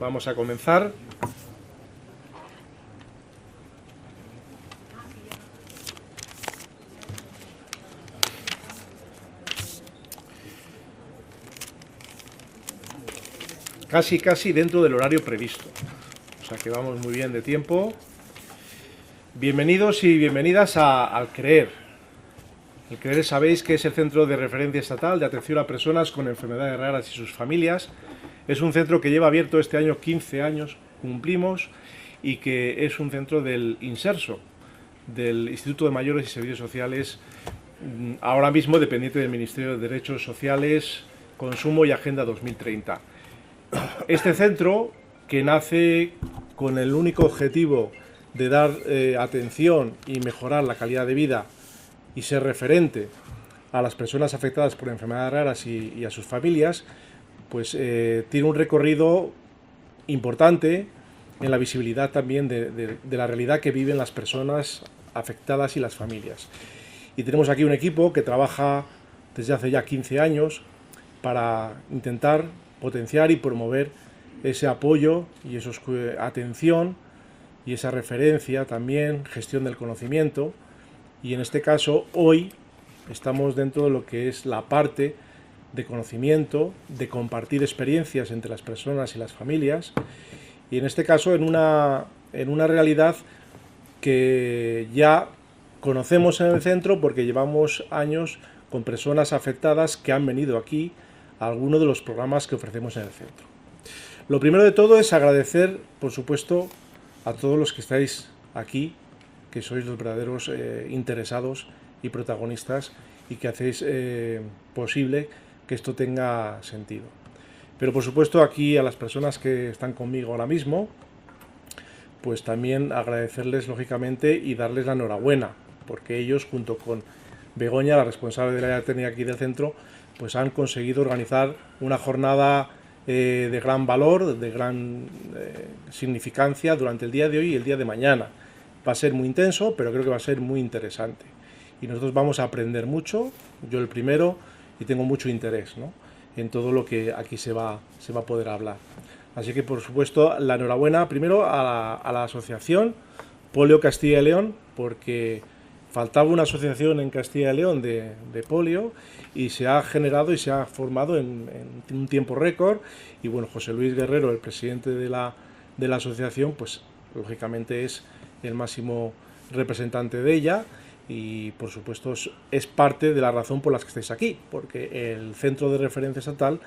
Vamos a comenzar. Casi dentro del horario previsto. O sea que vamos muy bien de tiempo. Bienvenidos y bienvenidas al CREER. El CREER, sabéis que es el Centro de Referencia Estatal de Atención a Personas con Enfermedades Raras y sus familias. Es un centro que lleva abierto este año 15 años, cumplimos, y que es un centro del INSERSO, del Instituto de Mayores y Servicios Sociales, ahora mismo dependiente del Ministerio de Derechos Sociales, Consumo y Agenda 2030. Este centro, que nace con el único objetivo de dar atención y mejorar la calidad de vida y ser referente a las personas afectadas por enfermedades raras y a sus familias, pues tiene un recorrido importante en la visibilidad también de la realidad que viven las personas afectadas y las familias. Y tenemos aquí un equipo que trabaja desde hace ya 15 años para intentar potenciar y promover ese apoyo y esa atención y esa referencia también, gestión del conocimiento. Y en este caso, hoy estamos dentro de lo que es la parte de conocimiento, de compartir experiencias entre las personas y las familias, y en este caso en una realidad que ya conocemos en el centro porque llevamos años con personas afectadas que han venido aquí a alguno de los programas que ofrecemos en el centro. Lo primero de todo es agradecer, por supuesto, a todos los que estáis aquí, que sois los verdaderos interesados y protagonistas y que hacéis posible que esto tenga sentido. Pero por supuesto aquí a las personas que están conmigo ahora mismo, pues también agradecerles lógicamente y darles la enhorabuena, porque ellos junto con Begoña, la responsable de la técnica aquí del centro, pues han conseguido organizar una jornada de gran valor, de gran significancia durante el día de hoy y el día de mañana. Va a ser muy intenso, pero creo que va a ser muy interesante. Y nosotros vamos a aprender mucho, yo el primero, y tengo mucho interés, ¿no?, en todo lo que aquí se va a poder hablar. Así que, por supuesto, la enhorabuena primero a la asociación Polio Castilla y León, porque faltaba una asociación en Castilla y León de polio y se ha generado y se ha formado en un tiempo récord. Y bueno, José Luis Guerrero, el presidente de la asociación, pues lógicamente es el máximo representante de ella. Y por supuesto es parte de la razón por la que estáis aquí, porque el Centro de Referencia Estatal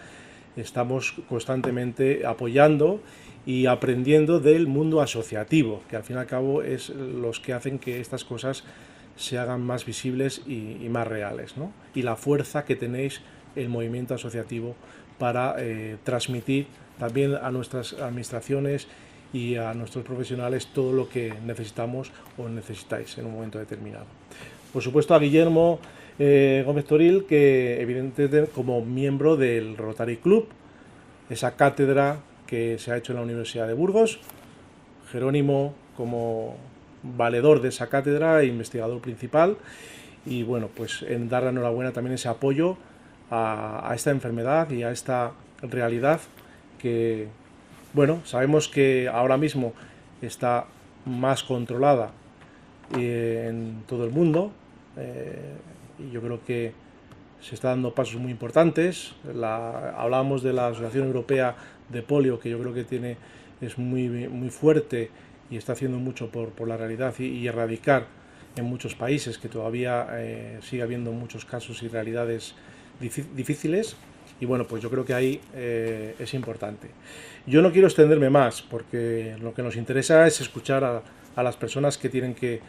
estamos constantemente apoyando y aprendiendo del mundo asociativo, que al fin y al cabo es los que hacen que estas cosas se hagan más visibles y más reales, ¿no? Y la fuerza que tenéis el movimiento asociativo para transmitir también a nuestras administraciones y a nuestros profesionales todo lo que necesitamos o necesitáis en un momento determinado. Por supuesto a Guillermo Gómez Toril, que evidentemente como miembro del Rotary Club, esa cátedra que se ha hecho en la Universidad de Burgos, Jerónimo como valedor de esa cátedra e investigador principal, y bueno, pues en dar la enhorabuena también ese apoyo a esta enfermedad y a esta realidad que, bueno, sabemos que ahora mismo está más controlada en todo el mundo, y yo creo que se está dando pasos muy importantes. Hablábamos de la Asociación Europea de Polio, que yo creo que es muy fuerte y está haciendo mucho por la realidad y erradicar en muchos países que todavía sigue habiendo muchos casos y realidades difíciles. Y bueno, pues yo creo que ahí es importante. Yo no quiero extenderme más, porque lo que nos interesa es escuchar a las personas que tienen que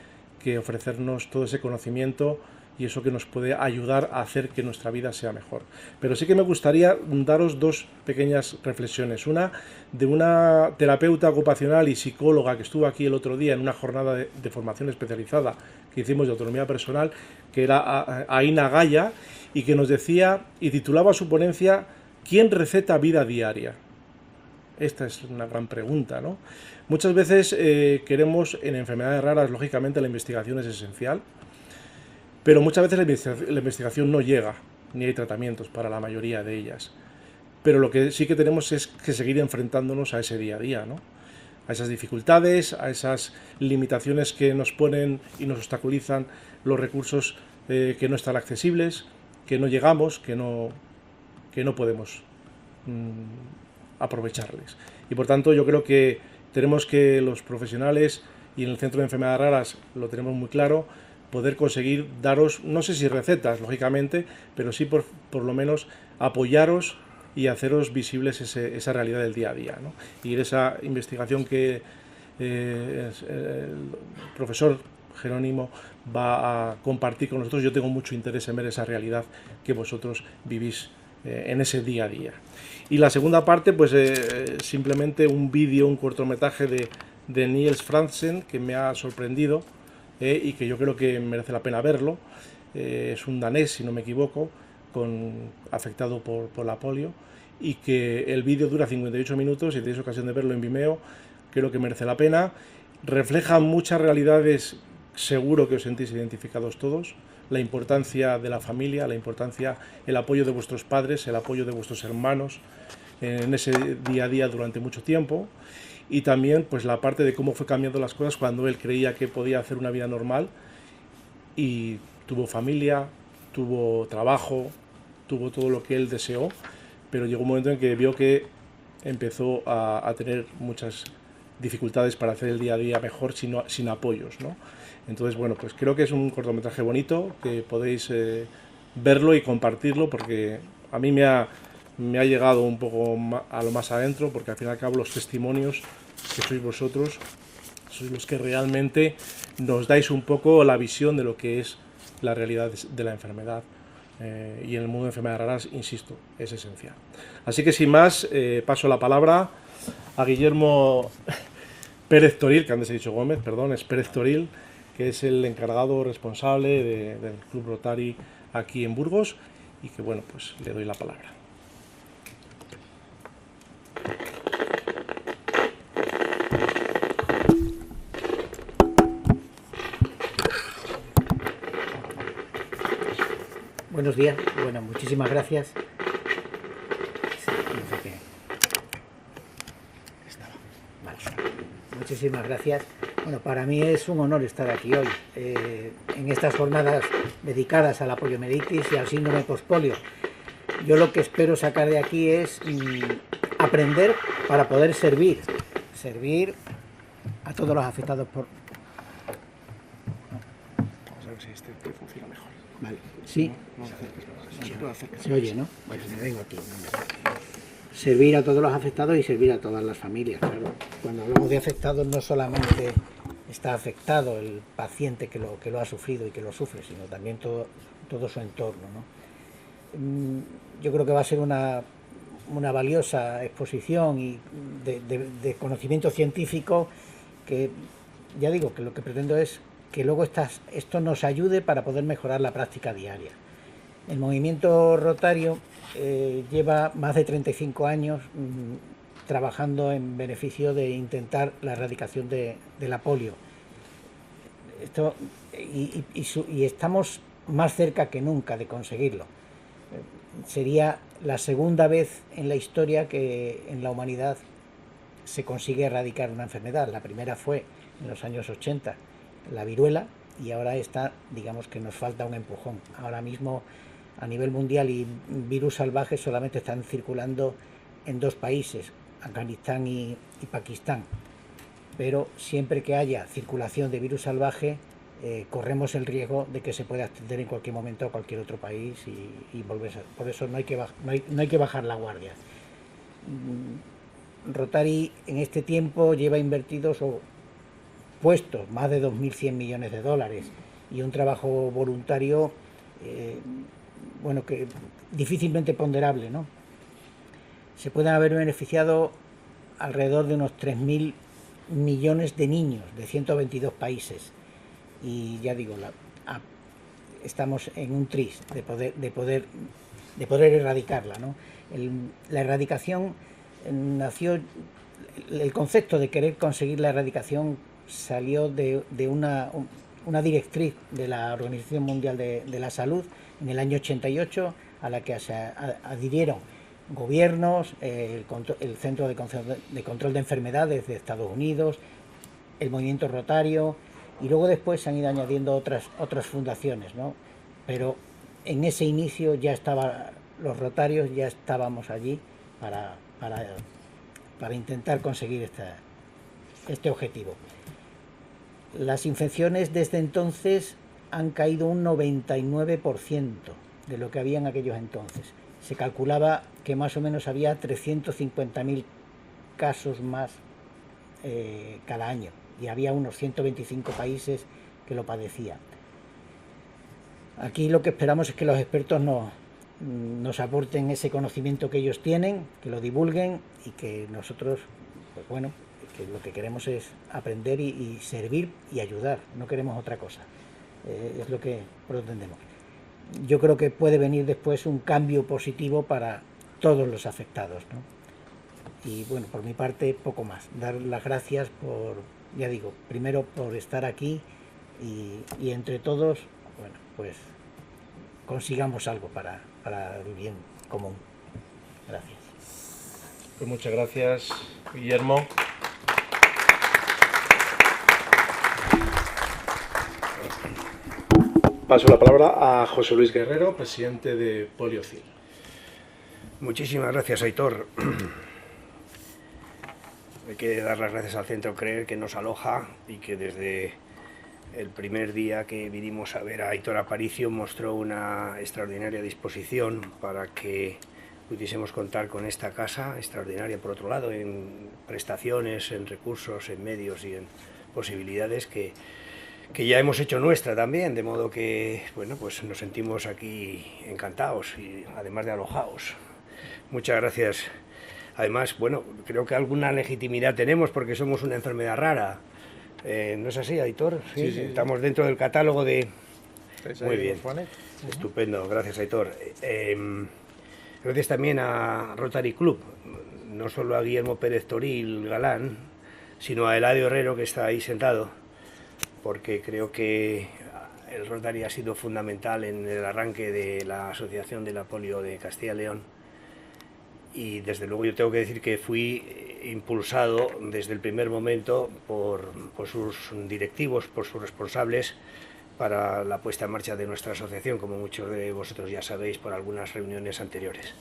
ofrecernos todo ese conocimiento y eso que nos puede ayudar a hacer que nuestra vida sea mejor. Pero sí que me gustaría daros dos pequeñas reflexiones. Una de una terapeuta ocupacional y psicóloga que estuvo aquí el otro día en una jornada de formación especializada que hicimos de autonomía personal, que era Aina Gaya, y que nos decía y titulaba su ponencia ¿Quién receta vida diaria? Esta es una gran pregunta, ¿no? Muchas veces queremos, en enfermedades raras, lógicamente la investigación es esencial, pero muchas veces la investigación no llega, ni hay tratamientos para la mayoría de ellas. pero lo que sí que tenemos es que seguir enfrentándonos a ese día a día, ¿no? A esas dificultades, a esas limitaciones que nos ponen y nos obstaculizan los recursos que no están accesibles, que no llegamos, que no podemos aprovecharles. Y por tanto yo creo que tenemos que los profesionales, y en el Centro de Enfermedades Raras lo tenemos muy claro, poder conseguir daros, no sé si recetas, lógicamente, pero sí por lo menos apoyaros y haceros visibles esa realidad del día a día, ¿no? Y esa investigación que el profesor Jerónimo va a compartir con nosotros, yo tengo mucho interés en ver esa realidad que vosotros vivís en ese día a día. Y la segunda parte, pues simplemente un vídeo, un cortometraje de Niels Frantzen, que me ha sorprendido y que yo creo que merece la pena verlo. Es un danés, si no me equivoco, afectado por la polio, y que el vídeo dura 58 minutos y tenéis ocasión de verlo en Vimeo, creo que merece la pena. Refleja muchas realidades, seguro que os sentís identificados todos, la importancia de la familia, la importancia, el apoyo de vuestros padres, el apoyo de vuestros hermanos en ese día a día durante mucho tiempo, y también pues la parte de cómo fue cambiando las cosas cuando él creía que podía hacer una vida normal y tuvo familia, tuvo trabajo, tuvo todo lo que él deseó, pero llegó un momento en que vio que empezó a tener muchas dificultades para hacer el día a día mejor sin apoyos, ¿no? Entonces, bueno, pues creo que es un cortometraje bonito, que podéis verlo y compartirlo, porque a mí me ha llegado un poco a lo más adentro, porque al fin y al cabo los testimonios que sois vosotros sois los que realmente nos dais un poco la visión de lo que es la realidad de la enfermedad. Y en el mundo de enfermedades raras, insisto, es esencial. Así que sin más, paso la palabra a Guillermo Pérez Toril, que antes he dicho Gómez, perdón, es Pérez Toril, que es el encargado responsable del Club Rotary aquí en Burgos, y que bueno, pues le doy la palabra. Buenos días, bueno, muchísimas gracias. No sé qué. Vale. Muchísimas gracias. Bueno, para mí es un honor estar aquí hoy, en estas jornadas dedicadas a la poliomielitis y al síndrome postpolio. Yo lo que espero sacar de aquí es aprender para poder servir a todos los afectados por... Vamos a ver si este funciona mejor. Vale, sí. No, Se oye, ¿no? Bueno, me vengo aquí. Servir a todos los afectados y servir a todas las familias, claro. Cuando hablamos de afectados no solamente está afectado el paciente que lo ha sufrido y que lo sufre, sino también todo su entorno, ¿no? Yo creo que va a ser una valiosa exposición y de conocimiento científico, que ya digo que lo que pretendo es que luego esto nos ayude para poder mejorar la práctica diaria. El movimiento rotario lleva más de 35 años trabajando en beneficio de intentar la erradicación de la polio. Y estamos más cerca que nunca de conseguirlo. Sería la segunda vez en la historia que en la humanidad se consigue erradicar una enfermedad. La primera fue en los años 80, la viruela, y ahora digamos que nos falta un empujón. Ahora mismo a nivel mundial y virus salvajes solamente están circulando en 2 países, Afganistán y Pakistán, pero siempre que haya circulación de virus salvaje corremos el riesgo de que se pueda extender en cualquier momento a cualquier otro país y volverse. Por eso no hay que bajar la guardia. Rotary en este tiempo lleva invertidos o puestos más de 2.100 millones de dólares y un trabajo voluntario bueno, que difícilmente ponderable, ¿no? Se pueden haber beneficiado alrededor de unos 3.000 millones de niños de 122 países, y ya digo, estamos en un tris de poder erradicarla, ¿no? La erradicación nació, el concepto de querer conseguir la erradicación salió de una directriz de la Organización Mundial de la Salud en el año 88, a la que se adhirieron gobiernos, el Centro de Control de Enfermedades de Estados Unidos, el movimiento rotario, y luego después se han ido añadiendo otras fundaciones, ¿no? Pero en ese inicio ya estaban los rotarios, ya estábamos allí para intentar conseguir este objetivo. Las infecciones desde entonces han caído un 99% de lo que había en aquellos entonces. Se calculaba que más o menos había 350.000 casos más cada año, y había unos 125 países que lo padecían. Aquí lo que esperamos es que los expertos nos aporten ese conocimiento que ellos tienen, que lo divulguen, y que nosotros, pues bueno, que lo que queremos es aprender y servir y ayudar, no queremos otra cosa, es lo que pretendemos. Yo creo que puede venir después un cambio positivo para todos los afectados, ¿no? Y bueno, por mi parte, poco más. Dar las gracias por, ya digo, primero por estar aquí, y entre todos, bueno, pues consigamos algo para el bien común. Gracias. Pues muchas gracias, Guillermo. Paso la palabra a José Luis Guerrero, presidente de Poliocil. Muchísimas gracias, Aitor. Hay que dar las gracias al Centro CREER, que nos aloja y que desde el primer día que vinimos a ver a Aitor Aparicio mostró una extraordinaria disposición para que pudiésemos contar con esta casa, extraordinaria por otro lado, en prestaciones, en recursos, en medios y en posibilidades que ya hemos hecho nuestra también, de modo que, bueno, pues nos sentimos aquí encantados y además de alojados. Muchas gracias. Además, bueno, creo que alguna legitimidad tenemos porque somos una enfermedad rara. ¿No es así, Aitor? Sí, sí. Estamos dentro del catálogo de... Muy bien. Uh-huh. Estupendo, gracias, Aitor. Gracias también a Rotary Club, no solo a Guillermo Pérez Toril Galán, sino a Eladio Herrero, que está ahí sentado, porque creo que el Rotary ha sido fundamental en el arranque de la Asociación de la Polio de Castilla y León. Y desde luego yo tengo que decir que fui impulsado desde el primer momento por sus directivos, por sus responsables, para la puesta en marcha de nuestra asociación, como muchos de vosotros ya sabéis por algunas reuniones anteriores.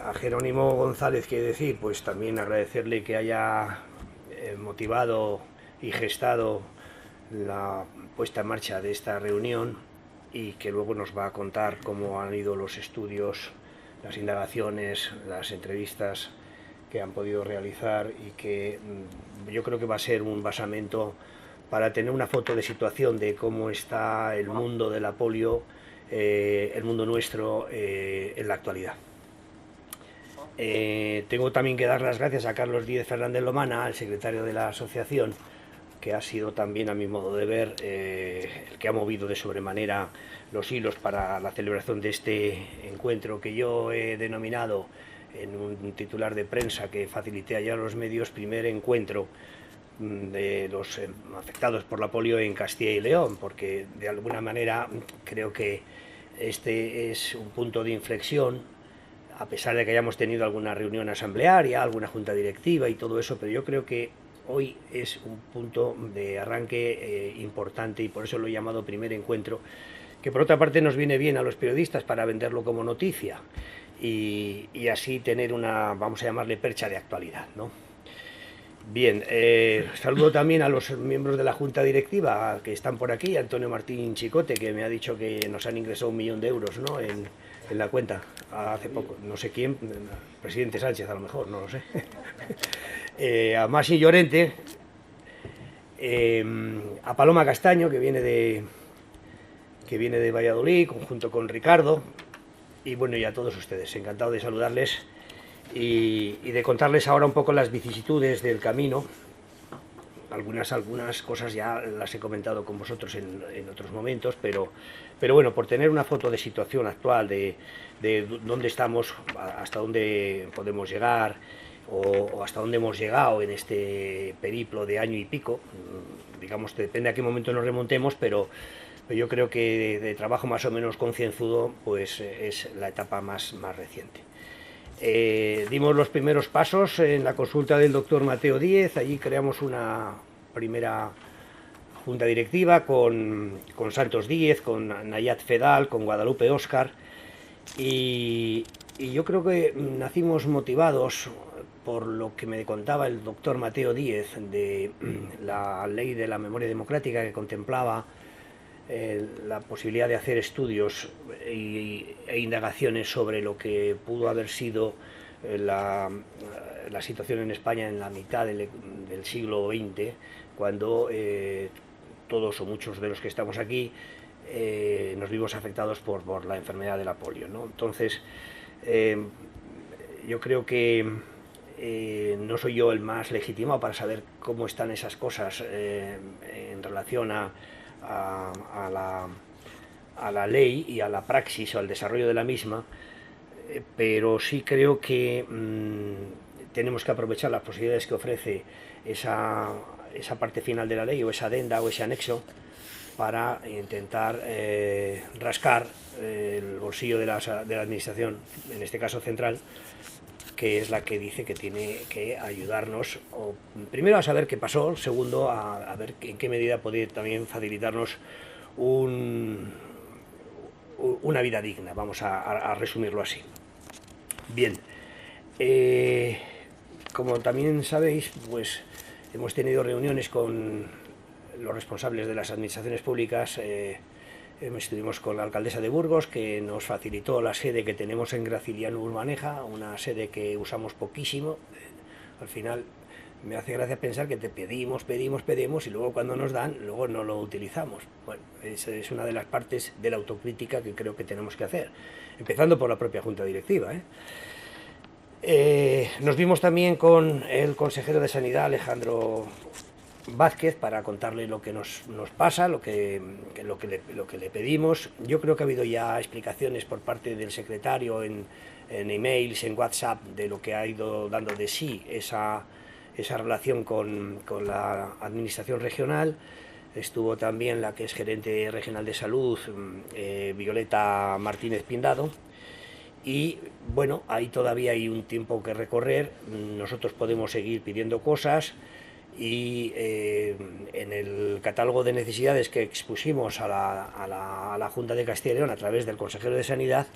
A Jerónimo González, quiero decir, pues también agradecerle que haya motivado y gestado la puesta en marcha de esta reunión, y que luego nos va a contar cómo han ido los estudios, las indagaciones, las entrevistas que han podido realizar, y que yo creo que va a ser un basamento para tener una foto de situación de cómo está el mundo de la polio, el mundo nuestro en la actualidad. Tengo también que dar las gracias a Carlos Díez Fernández Lomana, el secretario de la asociación, que ha sido también, a mi modo de ver, el que ha movido de sobremanera los hilos para la celebración de este encuentro, que yo he denominado en un titular de prensa que facilité ayer a los medios, primer encuentro de los afectados por la polio en Castilla y León, porque de alguna manera creo que este es un punto de inflexión, a pesar de que hayamos tenido alguna reunión asamblearia, alguna junta directiva y todo eso, pero yo creo que hoy es un punto de arranque importante, y por eso lo he llamado primer encuentro, que por otra parte nos viene bien a los periodistas para venderlo como noticia y así tener una, vamos a llamarle, percha de actualidad, ¿no? Bien, saludo también a los miembros de la Junta Directiva que están por aquí, Antonio Martín Chicote, que me ha dicho que nos han ingresado 1 millón de euros, ¿no?, en la cuenta hace poco, no sé quién, presidente Sánchez a lo mejor, no lo sé. A Masi Llorente, a Paloma Castaño, que viene de Valladolid, junto con Ricardo, y bueno, y a todos ustedes, encantado de saludarles y de contarles ahora un poco las vicisitudes del camino. Algunas cosas ya las he comentado con vosotros en otros momentos, pero bueno, por tener una foto de situación actual, de dónde estamos, hasta dónde podemos llegar, o hasta dónde hemos llegado en este periplo de año y pico, digamos, depende a qué momento nos remontemos, pero pero yo creo que de trabajo más o menos concienzudo, pues es la etapa más reciente. Dimos los primeros pasos en la consulta del doctor Mateo Díez. Allí creamos una primera junta directiva con Santos Díez, con Nayat Fedal, con Guadalupe Óscar, y yo creo que nacimos motivados por lo que me contaba el doctor Mateo Díez de la ley de la memoria democrática, que contemplaba la posibilidad de hacer estudios e indagaciones sobre lo que pudo haber sido la situación en España en la mitad del siglo XX, cuando todos o muchos de los que estamos aquí nos vimos afectados por la enfermedad de la polio, ¿no? Entonces, yo creo que no soy yo el más legitimado para saber cómo están esas cosas en relación a la ley y a la praxis o al desarrollo de la misma, pero sí creo que tenemos que aprovechar las posibilidades que ofrece esa parte final de la ley, o esa adenda o ese anexo, para intentar rascar el bolsillo de la administración, en este caso central, que es la que dice que tiene que ayudarnos, primero a saber qué pasó, segundo a ver en qué medida puede también facilitarnos una vida digna, vamos a resumirlo así. Bien, como también sabéis, pues hemos tenido reuniones con los responsables de las administraciones públicas. Estuvimos con la alcaldesa de Burgos, que nos facilitó la sede que tenemos en Graciliano Urbaneja, una sede que usamos poquísimo. Al final me hace gracia pensar que te pedimos y luego cuando nos dan, luego no lo utilizamos. Bueno, esa es una de las partes de la autocrítica que creo que tenemos que hacer, empezando por la propia Junta Directiva, Nos vimos también con el consejero de Sanidad, Alejandro Vázquez, para contarle lo que nos pasa, lo que le pedimos. Yo creo que ha habido ya explicaciones por parte del secretario en emails, en WhatsApp, de lo que ha ido dando de sí esa relación con la administración regional. Estuvo también la que es gerente regional de salud, Violeta Martínez Pindado. Y bueno, ahí todavía hay un tiempo que recorrer. Nosotros podemos seguir pidiendo cosas, y en el catálogo de necesidades que expusimos a la Junta de Castilla y León a través del consejero de Sanidad,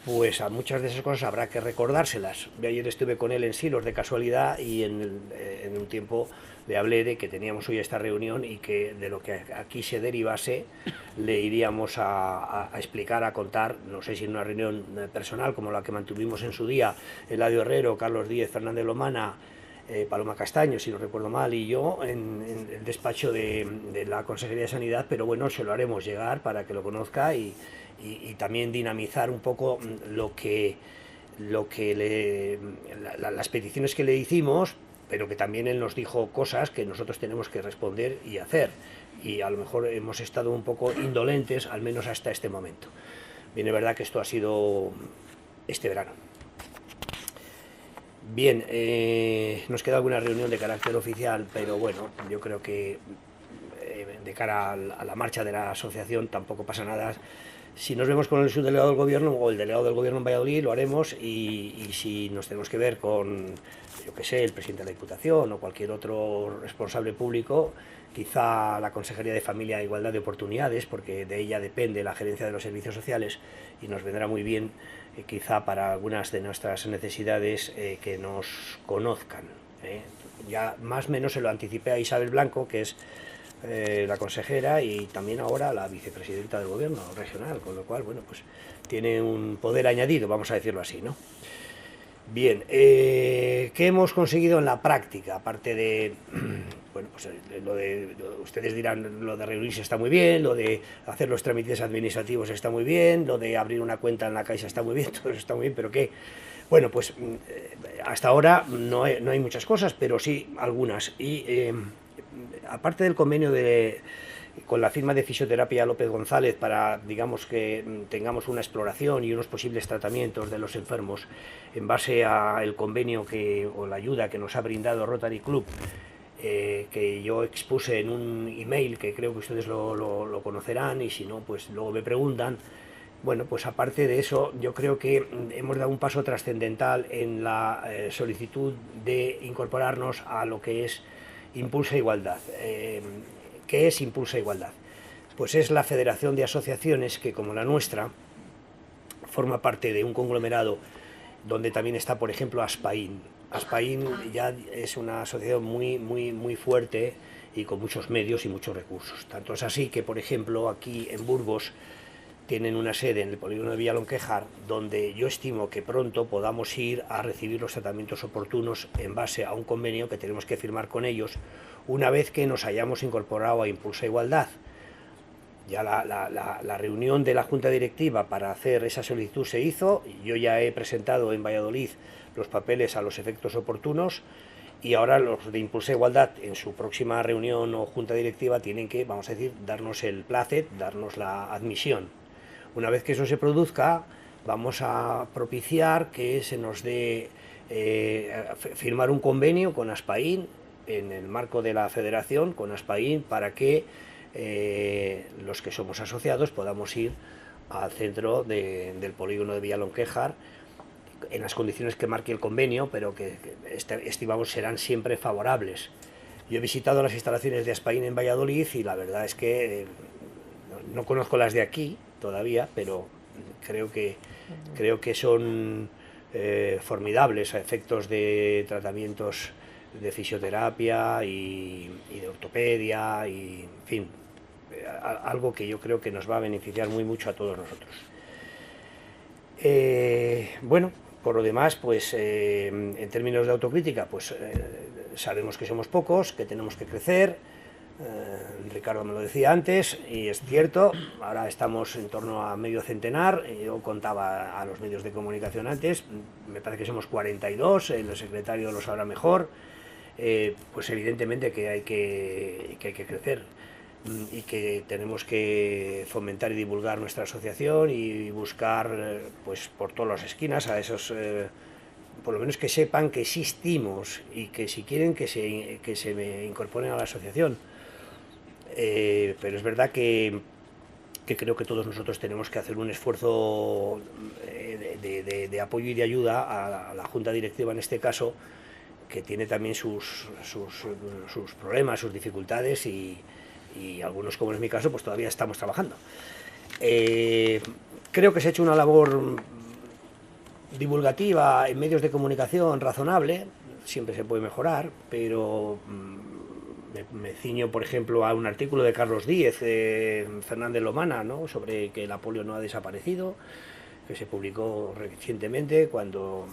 pues a muchas de esas cosas habrá que recordárselas. Yo ayer estuve con él en Silos de casualidad, y en un tiempo le hablé de que teníamos hoy esta reunión y que de lo que aquí se derivase le iríamos a explicar, a contar, no sé si en una reunión personal como la que mantuvimos en su día Eladio Herrero, Carlos Díez, Fernández Lomana, Paloma Castaño, si no recuerdo mal, y yo en el despacho de la Consejería de Sanidad, pero bueno, se lo haremos llegar para que lo conozca y también dinamizar un poco las peticiones que le hicimos, pero que también él nos dijo cosas que nosotros tenemos que responder y hacer, y a lo mejor hemos estado un poco indolentes, al menos hasta este momento. Bien, es verdad que esto ha sido este verano. Bien, nos queda alguna reunión de carácter oficial, pero bueno, yo creo que de cara a la marcha de la asociación tampoco pasa nada. Si nos vemos con el subdelegado del gobierno o el delegado del gobierno en Valladolid, lo haremos, y si nos tenemos que ver con, yo que sé, el presidente de la Diputación o cualquier otro responsable público, quizá la Consejería de Familia e Igualdad de Oportunidades, porque de ella depende la gerencia de los servicios sociales, y nos vendrá muy bien quizá para algunas de nuestras necesidades que nos conozcan. Ya más o menos se lo anticipé a Isabel Blanco, que es la consejera y también ahora la vicepresidenta del gobierno regional, con lo cual, bueno, pues tiene un poder añadido, vamos a decirlo así, ¿no? Bien, ¿qué hemos conseguido en la práctica? Aparte de, bueno, pues ustedes dirán, lo de reunirse está muy bien, lo de hacer los trámites administrativos está muy bien, lo de abrir una cuenta en la Caixa está muy bien, todo eso está muy bien, pero ¿qué? Bueno, pues hasta ahora no hay muchas cosas, pero sí algunas. Y aparte del convenio con la firma de Fisioterapia López González para, digamos, que tengamos una exploración y unos posibles tratamientos de los enfermos en base al convenio o la ayuda que nos ha brindado Rotary Club que yo expuse en un email, que creo que ustedes lo conocerán, y si no, pues luego me preguntan. Bueno, pues aparte de eso, yo creo que hemos dado un paso trascendental en la solicitud de incorporarnos a lo que es Impulsa Igualdad. ¿Qué es Impulsa Igualdad? Pues es la federación de asociaciones que, como la nuestra, forma parte de un conglomerado donde también está, por ejemplo, Aspain. Aspain ya es una asociación muy fuerte y con muchos medios y muchos recursos. Tanto es así que, por ejemplo, aquí en Burgos tienen una sede en el polígono de Villalonquejar, donde yo estimo que pronto podamos ir a recibir los tratamientos oportunos en base a un convenio que tenemos que firmar con ellos una vez que nos hayamos incorporado a Impulsa Igualdad. Ya la reunión de la Junta Directiva para hacer esa solicitud se hizo, yo ya he presentado en Valladolid los papeles a los efectos oportunos, y ahora los de Impulsa Igualdad en su próxima reunión o Junta Directiva tienen que, vamos a decir, darnos el placet, darnos la admisión. Una vez que eso se produzca, vamos a propiciar que se nos dé firmar un convenio con Aspain, en el marco de la federación, con Aspain, para que los que somos asociados podamos ir al centro del polígono de Villalonquejar en las condiciones que marque el convenio, pero que estimamos serán siempre favorables. Yo he visitado las instalaciones de Aspain en Valladolid y la verdad es que no conozco las de aquí todavía, pero creo que son formidables a efectos de tratamientos de fisioterapia y de ortopedia, y en fin, algo que yo creo que nos va a beneficiar mucho a todos nosotros. Bueno, por lo demás, pues en términos de autocrítica, pues sabemos que somos pocos, que tenemos que crecer. Ricardo me lo decía antes, y es cierto, ahora estamos en torno a medio centenar. Yo contaba a los medios de comunicación antes, me parece que somos 42, el secretario lo sabrá mejor. Pues evidentemente que hay que crecer, y que tenemos que fomentar y divulgar nuestra asociación y buscar pues por todas las esquinas a esos, por lo menos que sepan que existimos y que si quieren que se me incorporen a la asociación. Pero es verdad que creo que todos nosotros tenemos que hacer un esfuerzo de apoyo y de ayuda a la Junta Directiva, en este caso, que tiene también sus problemas, sus dificultades, y algunos, como es mi caso, pues todavía estamos trabajando. Creo que se ha hecho una labor divulgativa en medios de comunicación razonable, siempre se puede mejorar, pero me ciño, por ejemplo, a un artículo de Carlos Díez, Fernández Lomana, ¿no?, sobre que la polio no ha desaparecido, que se publicó recientemente, cuando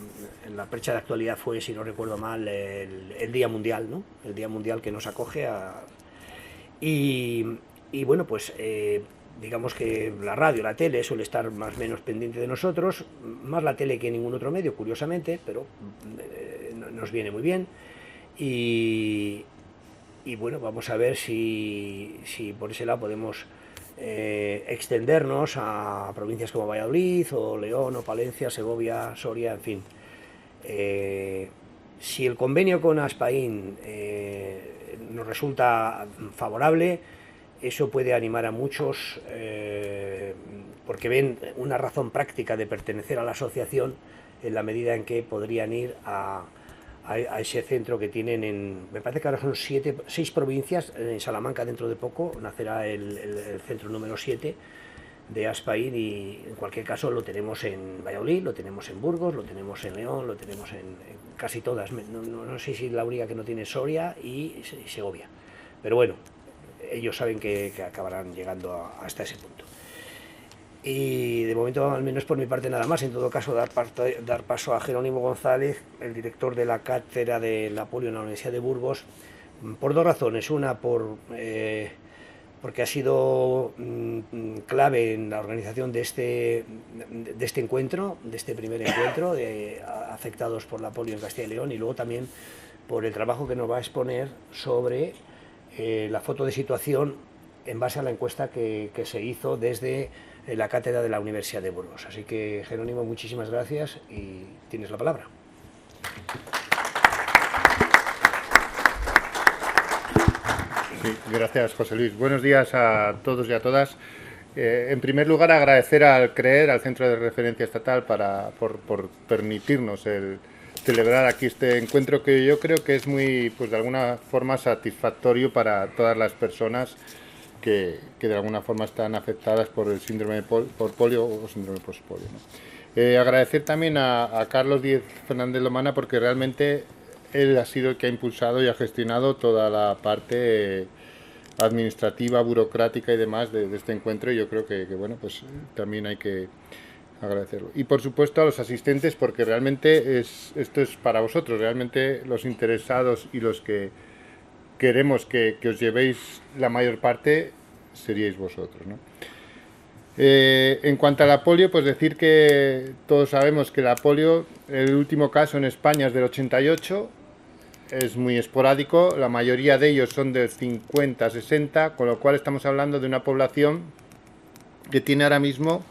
en la percha de actualidad fue, si no recuerdo mal, el Día Mundial, ¿no?, el Día Mundial que nos acoge y bueno, pues digamos que la radio, la tele suele estar más o menos pendiente de nosotros, más la tele que ningún otro medio, curiosamente, pero nos viene muy bien. Y bueno, vamos a ver si por ese lado podemos extendernos a provincias como Valladolid o León o Palencia, Segovia, Soria, en fin. Si el convenio con Aspain nos resulta favorable, eso puede animar a muchos, porque ven una razón práctica de pertenecer a la asociación en la medida en que podrían ir a ese centro que tienen me parece que ahora son 6 provincias. En Salamanca dentro de poco nacerá el centro número 7 de Aspain, y en cualquier caso lo tenemos en Valladolid, lo tenemos en Burgos, lo tenemos en León, lo tenemos en casi todas. No sé si la única que no tiene Soria y Segovia, pero bueno, ellos saben que acabarán llegando hasta ese punto. Y de momento, al menos por mi parte, nada más. En todo caso, dar paso a Jerónimo González, el director de la cátedra de la polio en la Universidad de Burgos, por 2 razones. Una, porque ha sido clave en la organización de este encuentro, de este primer encuentro de afectados por la polio en Castilla y León, y luego también por el trabajo que nos va a exponer sobre la foto de situación en base a la encuesta que se hizo desde la cátedra de la Universidad de Burgos. Así que, Jerónimo, muchísimas gracias y tienes la palabra. Sí, gracias, José Luis. Buenos días a todos y a todas. En primer lugar, agradecer al CREER, al Centro de Referencia Estatal, por permitirnos el celebrar aquí este encuentro, que yo creo que es muy, pues de alguna forma, satisfactorio para todas las personas que de alguna forma están afectadas por el síndrome por polio o síndrome post-polio, ¿no? Agradecer también a Carlos Díez Fernández Lomana, porque realmente él ha sido el que ha impulsado y ha gestionado toda la parte administrativa, burocrática y demás de este encuentro, y yo creo que bueno, pues también hay que agradecerlo. Y por supuesto a los asistentes, porque realmente esto es para vosotros, realmente los interesados y los que queremos que os llevéis la mayor parte seríais vosotros, ¿no? En cuanto a la polio, pues decir que todos sabemos que la polio, el último caso en España es del 88, es muy esporádico, la mayoría de ellos son del 50 a 60, con lo cual estamos hablando de una población que tiene ahora mismo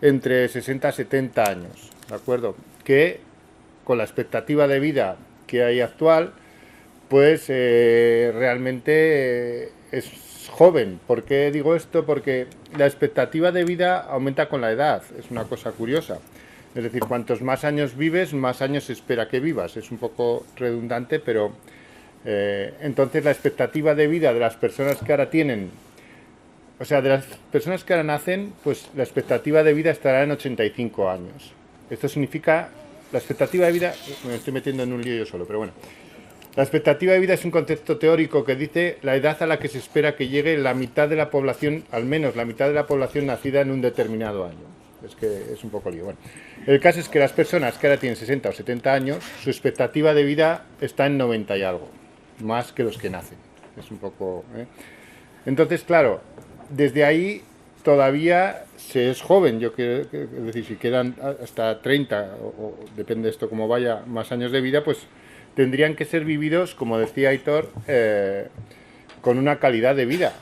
entre 60 a 70 años, ¿de acuerdo? Que con la expectativa de vida que hay actual, pues realmente es joven. ¿Por qué digo esto? Porque la expectativa de vida aumenta con la edad, es una cosa curiosa. Es decir, cuantos más años vives, más años se espera que vivas. Es un poco redundante, pero entonces la expectativa de vida de las personas que ahora tienen, o sea, de las personas que ahora nacen, pues la expectativa de vida estará en 85 años. Esto significa, la expectativa de vida, me estoy metiendo en un lío yo solo, pero bueno. La expectativa de vida es un concepto teórico que dice la edad a la que se espera que llegue la mitad de la población, al menos la mitad de la población nacida en un determinado año. Es que es un poco lío. Bueno, el caso es que las personas que ahora tienen 60 o 70 años, su expectativa de vida está en 90 y algo, más que los que nacen. Es un poco... Entonces, claro, desde ahí todavía se es joven. Yo quiero, es decir, si quedan hasta 30, o depende de esto cómo vaya, más años de vida, pues tendrían que ser vividos, como decía Aitor, con una calidad de vida.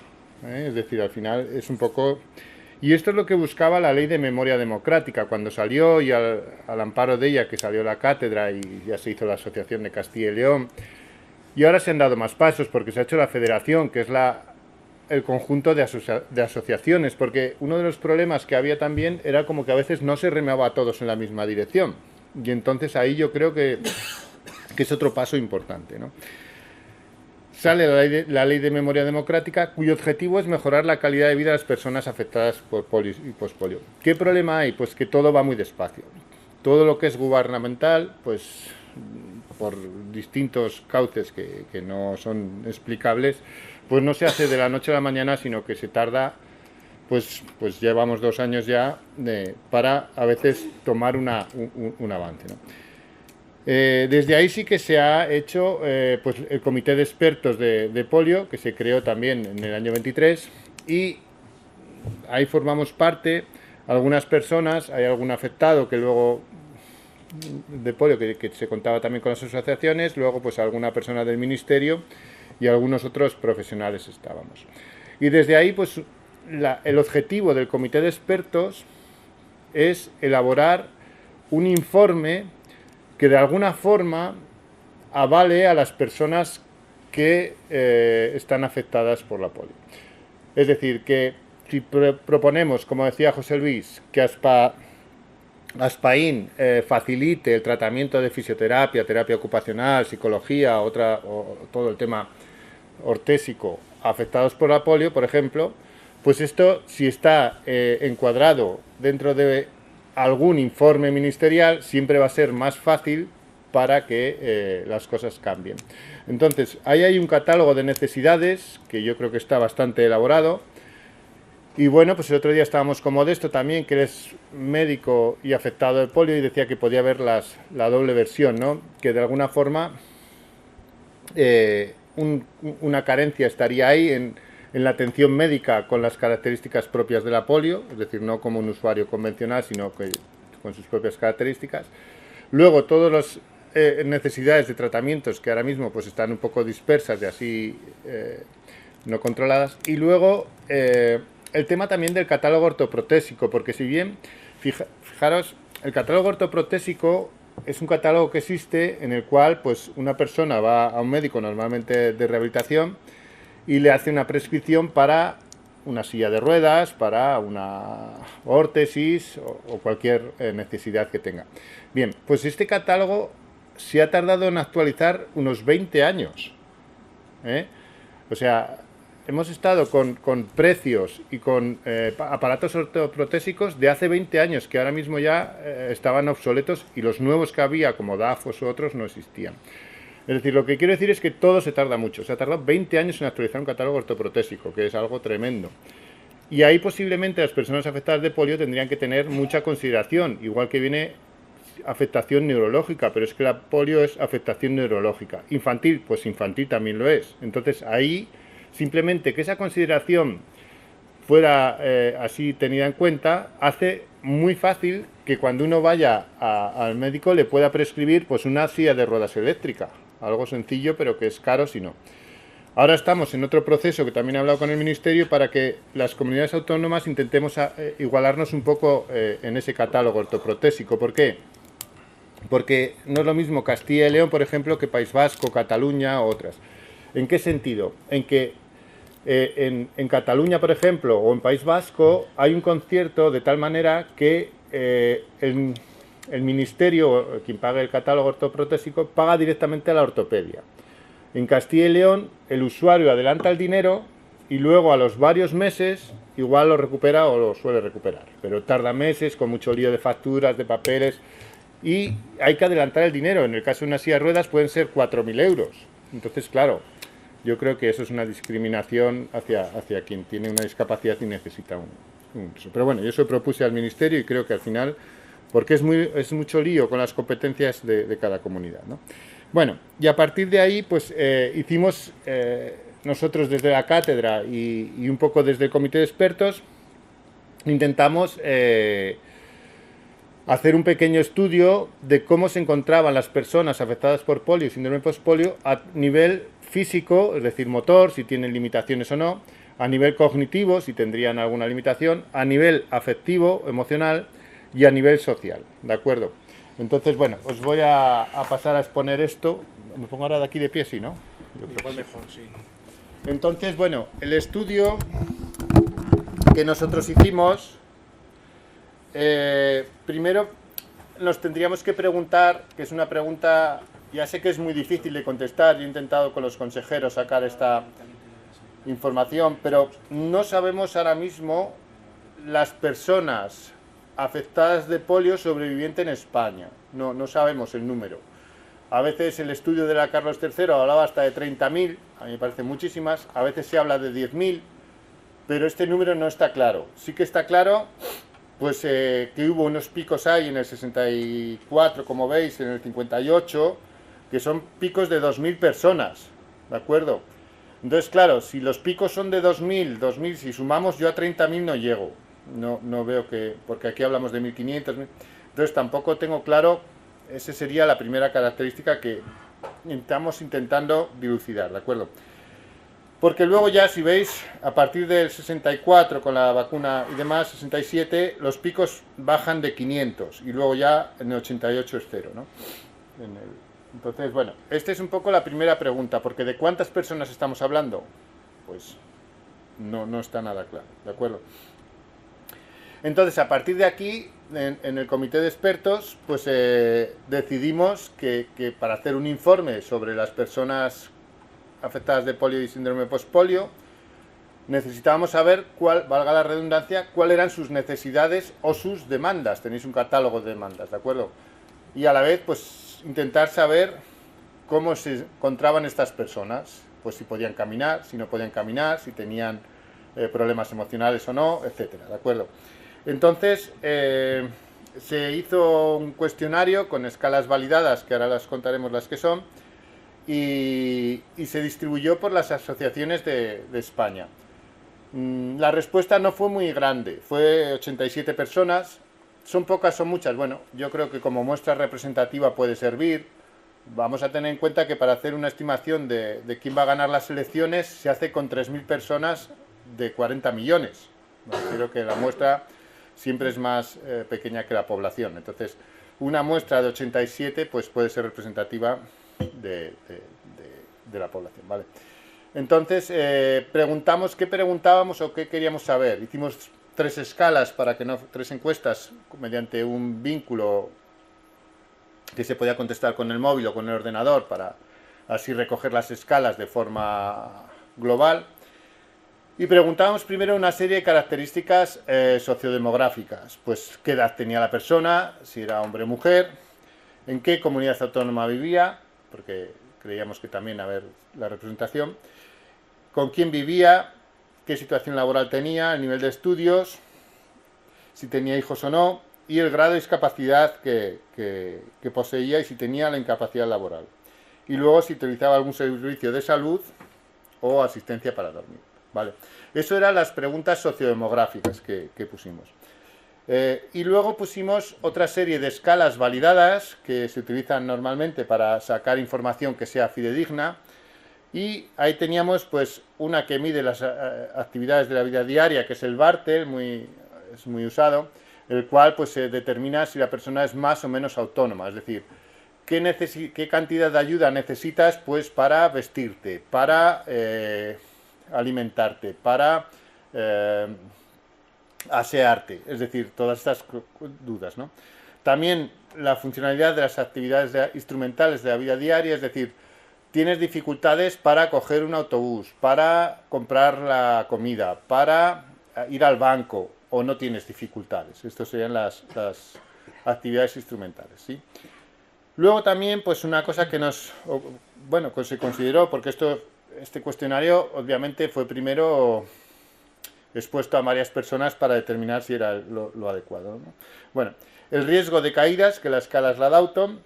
Es decir, al final es un poco... Y esto es lo que buscaba la Ley de Memoria Democrática cuando salió, y al amparo de ella que salió la cátedra y ya se hizo la Asociación de Castilla y León. Y ahora se han dado más pasos porque se ha hecho la Federación, que es el conjunto de asociaciones, porque uno de los problemas que había también era como que a veces no se remaba a todos en la misma dirección. Y entonces ahí yo creo que es otro paso importante, ¿no? Sale la ley de Memoria Democrática, cuyo objetivo es mejorar la calidad de vida de las personas afectadas por polio y pospolio. ¿Qué problema hay? Pues que todo va muy despacio. Todo lo que es gubernamental, pues por distintos cauces que no son explicables, pues no se hace de la noche a la mañana, sino que se tarda, pues llevamos 2 años ya para a veces tomar un avance, ¿no? Desde ahí sí que se ha hecho pues el comité de expertos de polio, que se creó también en el año 23, y ahí formamos parte algunas personas. Hay algún afectado que luego de polio que se contaba también con las asociaciones, luego pues alguna persona del ministerio y algunos otros profesionales estábamos. Y desde ahí pues el objetivo del comité de expertos es elaborar un informe que de alguna forma avale a las personas que están afectadas por la polio. Es decir, que si proponemos, como decía José Luis, que Aspaín facilite el tratamiento de fisioterapia, terapia ocupacional, psicología, o todo el tema ortésico afectados por la polio, por ejemplo, pues esto, si está encuadrado dentro de algún informe ministerial, siempre va a ser más fácil para que las cosas cambien. Entonces, ahí hay un catálogo de necesidades que yo creo que está bastante elaborado. Y bueno, pues el otro día estábamos con Modesto también, que es médico y afectado de polio, y decía que podía haber la doble versión, ¿no? Que de alguna forma una carencia estaría ahí en la atención médica con las características propias de la polio, es decir, no como un usuario convencional, sino que con sus propias características. Luego, todas las necesidades de tratamientos que ahora mismo pues están un poco dispersas y así no controladas. Y luego el tema también del catálogo ortoprotésico, porque si bien, fijaros, el catálogo ortoprotésico es un catálogo que existe en el cual pues una persona va a un médico normalmente de rehabilitación y le hace una prescripción para una silla de ruedas, para una órtesis o cualquier necesidad que tenga. Bien, pues este catálogo se ha tardado en actualizar unos 20 años. O sea, hemos estado con precios y con aparatos ortoprotésicos de hace 20 años que ahora mismo ya estaban obsoletos y los nuevos que había, como DAFOS u otros, no existían. Es decir, lo que quiero decir es que todo se tarda mucho. Se ha tardado 20 años en actualizar un catálogo ortoprotésico, que es algo tremendo. Y ahí posiblemente las personas afectadas de polio tendrían que tener mucha consideración, igual que viene afectación neurológica, pero es que la polio es afectación neurológica. Infantil, pues infantil también lo es. Entonces ahí simplemente que esa consideración fuera así tenida en cuenta, hace muy fácil que cuando uno vaya al médico le pueda prescribir pues una silla de ruedas eléctrica. Algo sencillo, pero que es caro si no. Ahora estamos en otro proceso que también he hablado con el Ministerio para que las comunidades autónomas intentemos igualarnos un poco en ese catálogo ortoprotésico. ¿Por qué? Porque no es lo mismo Castilla y León, por ejemplo, que País Vasco, Cataluña u otras. ¿En qué sentido? En que en Cataluña, por ejemplo, o en País Vasco, hay un concierto de tal manera que el Ministerio, quien paga el catálogo ortoprotésico, paga directamente a la ortopedia. En Castilla y León, el usuario adelanta el dinero y luego a los varios meses igual lo recupera o lo suele recuperar. Pero tarda meses, con mucho lío de facturas, de papeles, y hay que adelantar el dinero. En el caso de una silla de ruedas pueden ser 4.000 euros. Entonces, claro, yo creo que eso es una discriminación hacia quien tiene una discapacidad y necesita un uso. Pero bueno, yo eso propuse al Ministerio y creo que al final, porque es mucho lío con las competencias de cada comunidad, ¿no? Bueno, y a partir de ahí, pues hicimos nosotros desde la cátedra y un poco desde el comité de expertos, intentamos hacer un pequeño estudio de cómo se encontraban las personas afectadas por polio y síndrome postpolio a nivel físico, es decir, motor, si tienen limitaciones o no, a nivel cognitivo, si tendrían alguna limitación, a nivel afectivo, emocional y a nivel social, ¿de acuerdo? Entonces, bueno, os voy a pasar a exponer esto. Me pongo ahora de aquí de pie, sí, ¿no? Yo creo Igual que sí. mejor, sí. Entonces, bueno, el estudio que nosotros hicimos, primero nos tendríamos que preguntar, que es una pregunta, ya sé que es muy difícil de contestar, yo he intentado con los consejeros sacar esta información, pero no sabemos ahora mismo las personas afectadas de polio sobreviviente en España. No sabemos el número. A veces el estudio de la Carlos III hablaba hasta de 30.000, a mí me parecen muchísimas, a veces se habla de 10.000, pero este número no está claro. Sí que está claro pues que hubo unos picos ahí en el 64, como veis, en el 58, que son picos de 2.000 personas, ¿de acuerdo? Entonces, claro, si los picos son de 2.000, si sumamos yo a 30.000 no llego. No veo que, porque aquí hablamos de 1.500, entonces tampoco tengo claro, esa sería la primera característica que estamos intentando dilucidar, ¿de acuerdo? Porque luego ya, si veis, a partir del 64 con la vacuna y demás, 67, los picos bajan de 500 y luego ya en el 88 es cero, ¿no? Entonces, bueno, esta es un poco la primera pregunta, porque ¿de cuántas personas estamos hablando? Pues no está nada claro, ¿de acuerdo? Entonces, a partir de aquí, en el comité de expertos, pues decidimos que para hacer un informe sobre las personas afectadas de polio y síndrome postpolio, necesitábamos saber cuál, valga la redundancia, cuáles eran sus necesidades o sus demandas. Tenéis un catálogo de demandas, ¿de acuerdo? Y a la vez, pues, intentar saber cómo se encontraban estas personas, pues si podían caminar, si no podían caminar, si tenían problemas emocionales o no, etcétera, ¿de acuerdo? Entonces, se hizo un cuestionario con escalas validadas, que ahora las contaremos las que son, y se distribuyó por las asociaciones de España. La respuesta no fue muy grande, fue 87 personas, son pocas, son muchas, bueno, yo creo que como muestra representativa puede servir. Vamos a tener en cuenta que para hacer una estimación de quién va a ganar las elecciones se hace con 3.000 personas de 40 millones. Creo que la muestra siempre es más pequeña que la población, entonces una muestra de 87 pues puede ser representativa de la población, ¿vale? Entonces, preguntamos qué preguntábamos o qué queríamos saber. Hicimos 3 escalas para que no, 3 encuestas mediante un vínculo que se podía contestar con el móvil o con el ordenador para así recoger las escalas de forma global. Y preguntábamos primero una serie de características sociodemográficas, pues qué edad tenía la persona, si era hombre o mujer, en qué comunidad autónoma vivía, porque creíamos que también haber la representación, con quién vivía, qué situación laboral tenía, el nivel de estudios, si tenía hijos o no, y el grado de discapacidad que poseía y si tenía la incapacidad laboral. Y luego si utilizaba algún servicio de salud o asistencia para dormir. Vale. Eso eran las preguntas sociodemográficas que pusimos. Y luego pusimos otra serie de escalas validadas que se utilizan normalmente para sacar información que sea fidedigna. Y ahí teníamos pues una que mide las actividades de la vida diaria, que es el Bartel, es muy usado, el cual pues se determina si la persona es más o menos autónoma, es decir, qué cantidad de ayuda necesitas pues para vestirte, para alimentarte, para asearte, es decir, todas estas dudas, ¿no? También la funcionalidad de las actividades instrumentales de la vida diaria, es decir, tienes dificultades para coger un autobús, para comprar la comida, para ir al banco, o no tienes dificultades. Estas serían las actividades instrumentales, ¿sí? Luego también, pues una cosa que que se consideró, porque este cuestionario obviamente fue primero expuesto a varias personas para determinar si era lo adecuado, ¿no? Bueno, el riesgo de caídas, que la escala es la Dalton,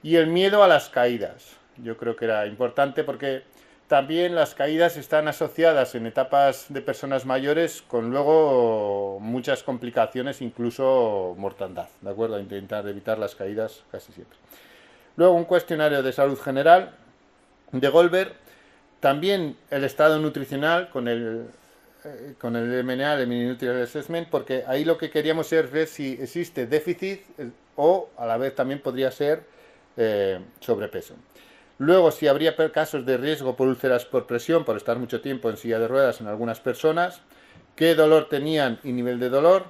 y el miedo a las caídas. Yo creo que era importante porque también las caídas están asociadas en etapas de personas mayores con luego muchas complicaciones, incluso mortandad, ¿de acuerdo? Intentar evitar las caídas casi siempre. Luego un cuestionario de salud general de Goldberg, también el estado nutricional con el MNA, el Mini Nutritional Assessment, porque ahí lo que queríamos es ver si existe déficit o a la vez también podría ser sobrepeso. Luego, si habría casos de riesgo por úlceras por presión, por estar mucho tiempo en silla de ruedas en algunas personas, qué dolor tenían y nivel de dolor,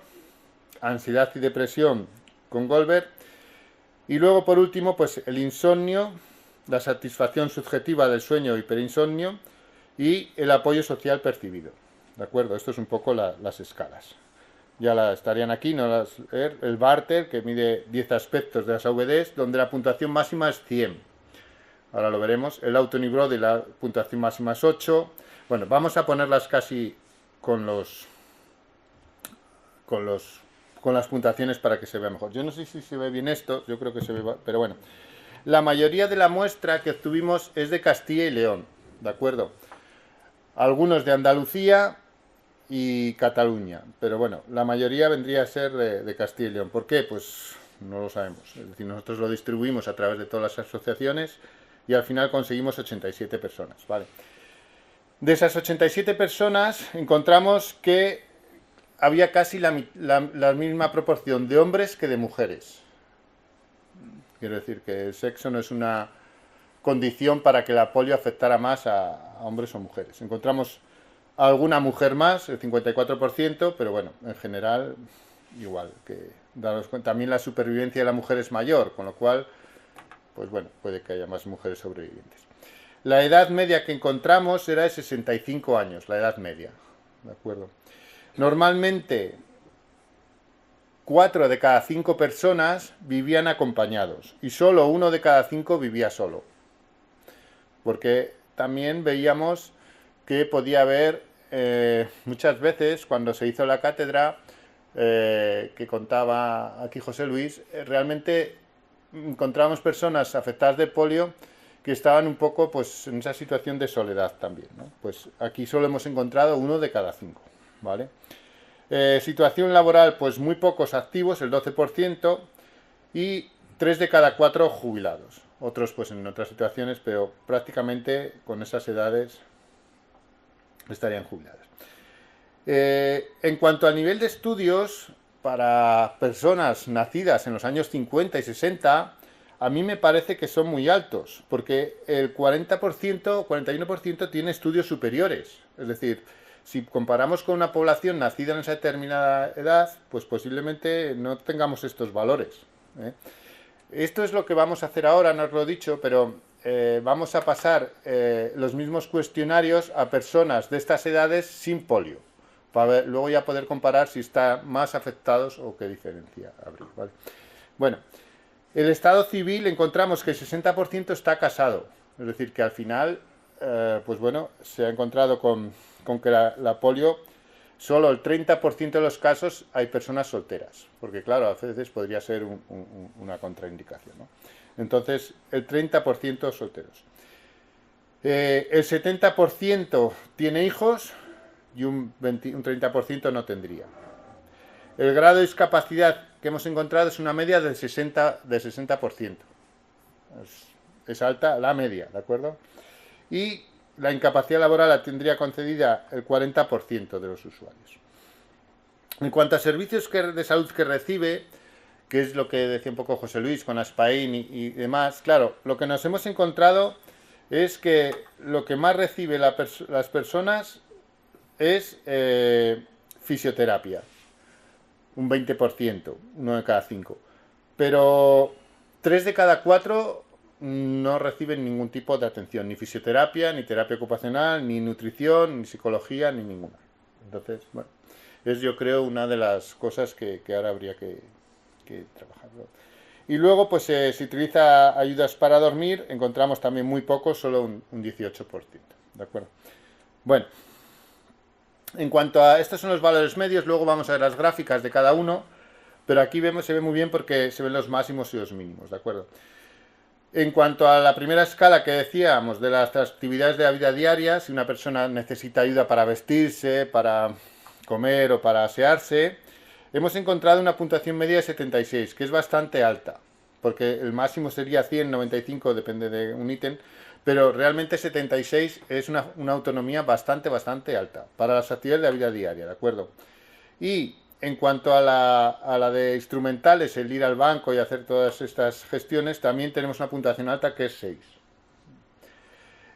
ansiedad y depresión con Goldberg, y luego, por último, pues el insomnio, la satisfacción subjetiva del sueño, hiperinsomnio, y el apoyo social percibido. ¿De acuerdo? Esto es un poco las escalas. Ya estarían aquí, el Bartel, que mide 10 aspectos de las AVDs, donde la puntuación máxima es 100. Ahora lo veremos. El Auton-Brody, la puntuación máxima es 8. Bueno, vamos a ponerlas casi con las puntuaciones para que se vea mejor. Yo no sé si se ve bien esto, yo creo que se ve, pero bueno. La mayoría de la muestra que obtuvimos es de Castilla y León, ¿de acuerdo? Algunos de Andalucía y Cataluña, pero bueno, la mayoría vendría a ser de Castilla y León. ¿Por qué? Pues no lo sabemos. Es decir, nosotros lo distribuimos a través de todas las asociaciones y al final conseguimos 87 personas, ¿vale? De esas 87 personas encontramos que había casi la misma proporción de hombres que de mujeres. Quiero decir que el sexo no es una condición para que la polio afectara más a hombres o mujeres. Encontramos alguna mujer más, el 54%, pero bueno, en general igual, que daros cuenta, también la supervivencia de la mujer es mayor, con lo cual, pues bueno, puede que haya más mujeres sobrevivientes. La edad media que encontramos era de 65 años, la edad media, ¿de acuerdo? Normalmente, 4 de cada 5 personas vivían acompañados y solo 1 de cada 5 vivía solo. Porque también veíamos que podía haber muchas veces cuando se hizo la cátedra que contaba aquí José Luis, realmente encontramos personas afectadas de polio que estaban un poco pues en esa situación de soledad también, ¿no? Pues aquí solo hemos encontrado 1 de cada 5, ¿vale? Situación laboral, pues muy pocos activos, el 12%, y 3 de cada 4 jubilados. Otros pues en otras situaciones, pero prácticamente con esas edades estarían jubiladas. En cuanto al nivel de estudios, para personas nacidas en los años 50 y 60, a mí me parece que son muy altos, porque el 40%, 41% tiene estudios superiores. Es decir, si comparamos con una población nacida en esa determinada edad, pues posiblemente no tengamos estos valores, ¿eh? Esto es lo que vamos a hacer ahora, no os lo he dicho, pero vamos a pasar los mismos cuestionarios a personas de estas edades sin polio, para luego ya poder comparar si están más afectados o qué diferencia habría, ¿vale? Bueno, el estado civil encontramos que el 60% está casado, es decir, que al final, pues bueno, se ha encontrado con que la polio, solo el 30% de los casos hay personas solteras, porque claro, a veces podría ser una contraindicación, ¿no? Entonces, el 30% solteros. El 70% tiene hijos y un 30% no tendría. El grado de discapacidad que hemos encontrado es una media del 60%. Es alta la media, ¿de acuerdo? Y la incapacidad laboral la tendría concedida el 40% de los usuarios. En cuanto a servicios de salud que recibe, que es lo que decía un poco José Luis con Aspain y demás, claro, lo que nos hemos encontrado es que lo que más recibe las personas es fisioterapia, un 20%, 1 de cada 5. Pero 3 de cada 4 no reciben ningún tipo de atención, ni fisioterapia, ni terapia ocupacional, ni nutrición, ni psicología, ni ninguna. Entonces, bueno, es yo creo una de las cosas que ahora habría que trabajar, ¿no? Y luego, pues si utiliza ayudas para dormir, encontramos también muy poco, solo un 18%. ¿De acuerdo? Bueno, en cuanto a estos son los valores medios, luego vamos a ver las gráficas de cada uno, pero aquí se ve muy bien porque se ven los máximos y los mínimos, ¿de acuerdo? En cuanto a la primera escala que decíamos de las actividades de la vida diaria, si una persona necesita ayuda para vestirse, para comer o para asearse, hemos encontrado una puntuación media de 76, que es bastante alta, porque el máximo sería 100, 95, depende de un ítem, pero realmente 76 es una autonomía bastante alta para las actividades de la vida diaria, ¿de acuerdo? Y en cuanto a la de instrumentales, el ir al banco y hacer todas estas gestiones, también tenemos una puntuación alta que es 6.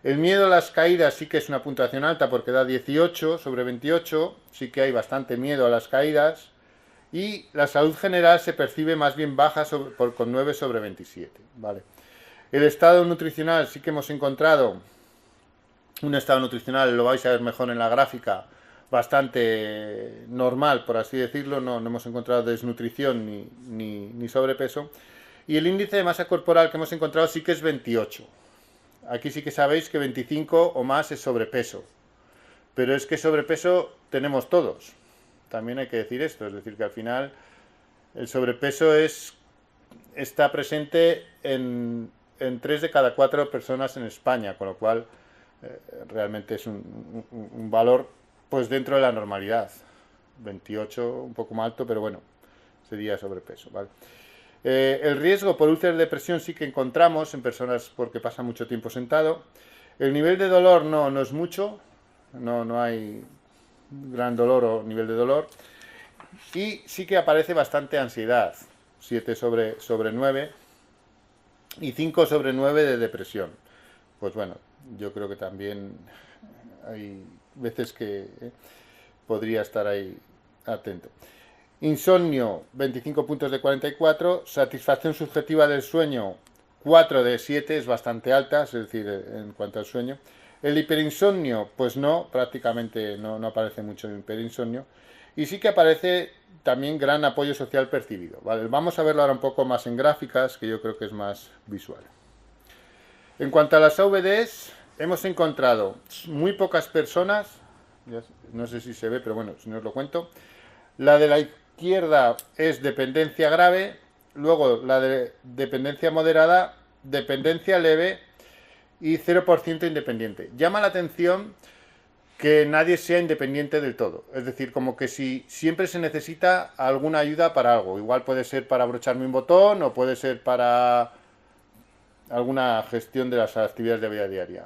El miedo a las caídas sí que es una puntuación alta porque da 18 sobre 28, sí que hay bastante miedo a las caídas. Y la salud general se percibe más bien baja con 9 sobre 27, ¿vale? El estado nutricional sí que hemos encontrado un estado nutricional, lo vais a ver mejor en la gráfica, bastante normal, por así decirlo, no hemos encontrado desnutrición ni sobrepeso. Y el índice de masa corporal que hemos encontrado sí que es 28. Aquí sí que sabéis que 25 o más es sobrepeso, pero es que sobrepeso tenemos todos. También hay que decir esto, es decir, que al final el sobrepeso está presente en 3 de cada 4 personas en España, con lo cual realmente es un valor pues dentro de la normalidad. 28, un poco más alto, pero bueno, sería sobrepeso, ¿vale? El riesgo por úlceras de presión sí que encontramos en personas porque pasan mucho tiempo sentado. El nivel de dolor no es mucho, no hay gran dolor o nivel de dolor, y sí que aparece bastante ansiedad, 7 sobre 9 y 5 sobre 9 de depresión. Pues bueno, yo creo que también hay veces que podría estar ahí atento. Insomnio, 25 puntos de 44, satisfacción subjetiva del sueño, 4 de 7, es bastante alta, es decir, en cuanto al sueño. El hiperinsomnio, pues no, prácticamente no aparece mucho el hiperinsomnio. Y sí que aparece también gran apoyo social percibido, ¿vale? Vamos a verlo ahora un poco más en gráficas, que yo creo que es más visual. En cuanto a las AVDs, hemos encontrado muy pocas personas, no sé si se ve, pero bueno, si no os lo cuento. La de la izquierda es dependencia grave, luego la de dependencia moderada, dependencia leve y 0% independiente. Llama la atención que nadie sea independiente del todo. Es decir, como que si siempre se necesita alguna ayuda para algo. Igual puede ser para abrocharme un botón o puede ser para alguna gestión de las actividades de vida diaria.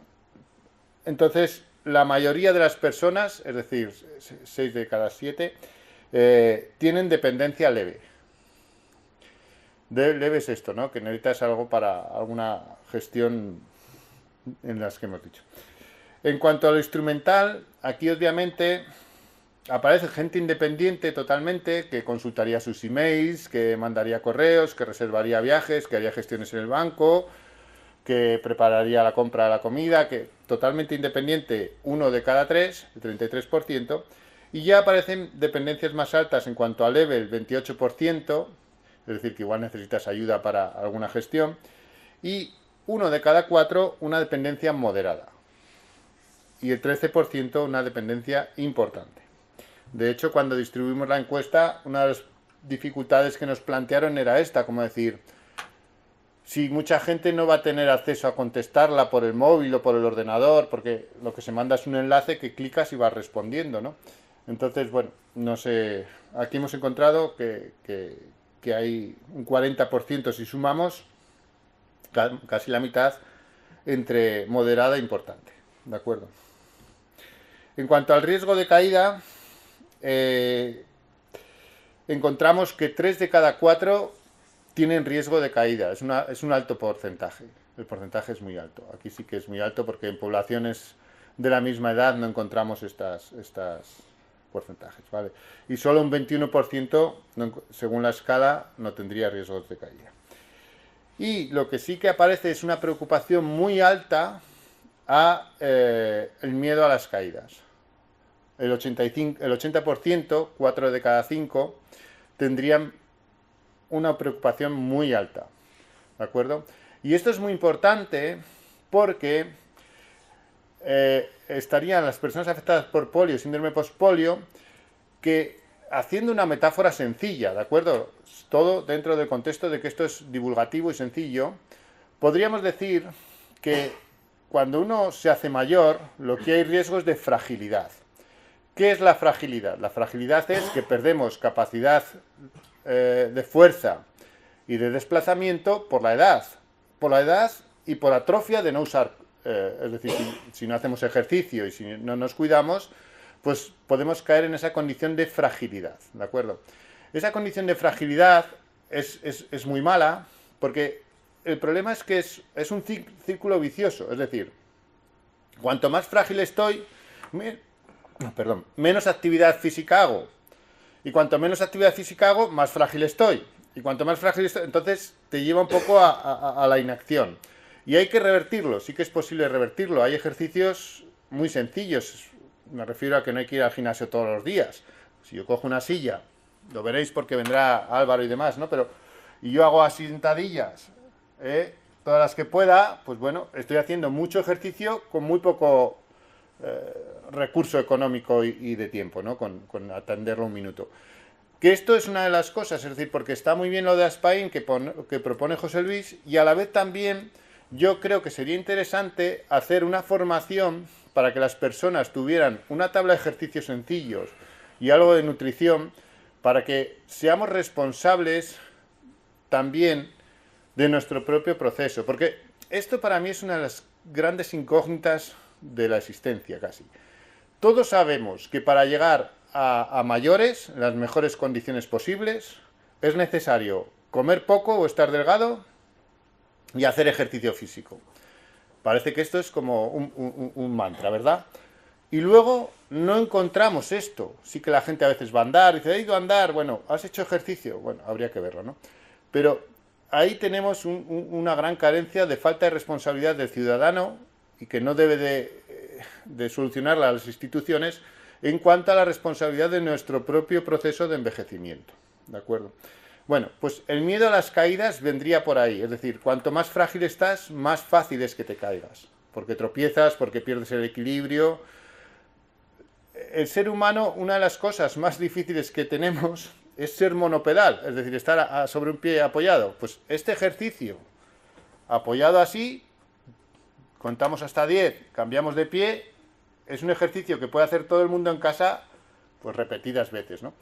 Entonces, la mayoría de las personas, es decir, 6 de cada 7, tienen dependencia leve. leve es esto, ¿no? Que necesitas algo para alguna gestión en las que hemos dicho. En cuanto a lo instrumental, aquí obviamente aparece gente independiente totalmente, que consultaría sus emails, que mandaría correos, que reservaría viajes, que haría gestiones en el banco, que prepararía la compra de la comida, que totalmente independiente, 1 de cada 3, el 33%, y ya aparecen dependencias más altas en cuanto a level, 28%, es decir, que igual necesitas ayuda para alguna gestión, y 1 de cada 4, una dependencia moderada, y el 13% una dependencia importante. De hecho, cuando distribuimos la encuesta, una de las dificultades que nos plantearon era esta, como decir, si mucha gente no va a tener acceso a contestarla por el móvil o por el ordenador, porque lo que se manda es un enlace que clicas y vas respondiendo, ¿no? Entonces, bueno, no sé, aquí hemos encontrado que hay un 40% si sumamos, casi la mitad, entre moderada e importante, ¿de acuerdo? En cuanto al riesgo de caída, encontramos que 3 de cada 4 tienen riesgo de caída. Es un alto porcentaje. El porcentaje es muy alto. Aquí sí que es muy alto porque en poblaciones de la misma edad no encontramos estas porcentajes, ¿vale? Y solo un 21%, según la escala, no tendría riesgos de caída. Y lo que sí que aparece es una preocupación muy alta a el miedo a las caídas. El 80%, 4 de cada 5, tendrían una preocupación muy alta, ¿de acuerdo? Y esto es muy importante porque estarían las personas afectadas por polio, síndrome postpolio, que haciendo una metáfora sencilla, ¿de acuerdo? Todo dentro del contexto de que esto es divulgativo y sencillo, podríamos decir que cuando uno se hace mayor, lo que hay riesgo es de fragilidad. ¿Qué es la fragilidad? La fragilidad es que perdemos capacidad de fuerza y de desplazamiento por la edad y por atrofia de no usar, es decir, si no hacemos ejercicio y si no nos cuidamos, pues podemos caer en esa condición de fragilidad, ¿de acuerdo? Esa condición de fragilidad es muy mala porque el problema es que es un círculo vicioso, es decir, cuanto más frágil estoy, menos actividad física hago. Y cuanto menos actividad física hago, más frágil estoy. Y cuanto más frágil estoy, entonces te lleva un poco a la inacción. Y hay que revertirlo, sí que es posible revertirlo. Hay ejercicios muy sencillos. Me refiero a que no hay que ir al gimnasio todos los días. Si yo cojo una silla, lo veréis porque vendrá Álvaro y demás, ¿no? Y yo hago así sentadillas, todas las que pueda, pues bueno, estoy haciendo mucho ejercicio con muy poco recurso económico y de tiempo, ¿no? Con atenderlo un minuto. Que esto es una de las cosas, es decir, porque está muy bien lo de Aspain que propone José Luis, y a la vez también yo creo que sería interesante hacer una formación para que las personas tuvieran una tabla de ejercicios sencillos y algo de nutrición, para que seamos responsables también de nuestro propio proceso, porque esto para mí es una de las grandes incógnitas de la existencia casi. Todos sabemos que para llegar a mayores, en las mejores condiciones posibles, es necesario comer poco o estar delgado y hacer ejercicio físico. Parece que esto es como un mantra, ¿verdad? Y luego no encontramos esto. Sí que la gente a veces va a andar, dice, he ido a andar, bueno, ¿has hecho ejercicio? Bueno, habría que verlo, ¿no? Pero ahí tenemos una gran carencia de falta de responsabilidad del ciudadano y que no debe de solucionarla a las instituciones en cuanto a la responsabilidad de nuestro propio proceso de envejecimiento, ¿de acuerdo? Bueno, pues el miedo a las caídas vendría por ahí, es decir, cuanto más frágil estás, más fácil es que te caigas, porque tropiezas, porque pierdes el equilibrio. El ser humano, una de las cosas más difíciles que tenemos es ser monopedal, es decir, estar sobre un pie apoyado. Pues este ejercicio, apoyado así, contamos hasta 10, cambiamos de pie, es un ejercicio que puede hacer todo el mundo en casa, pues repetidas veces, ¿no?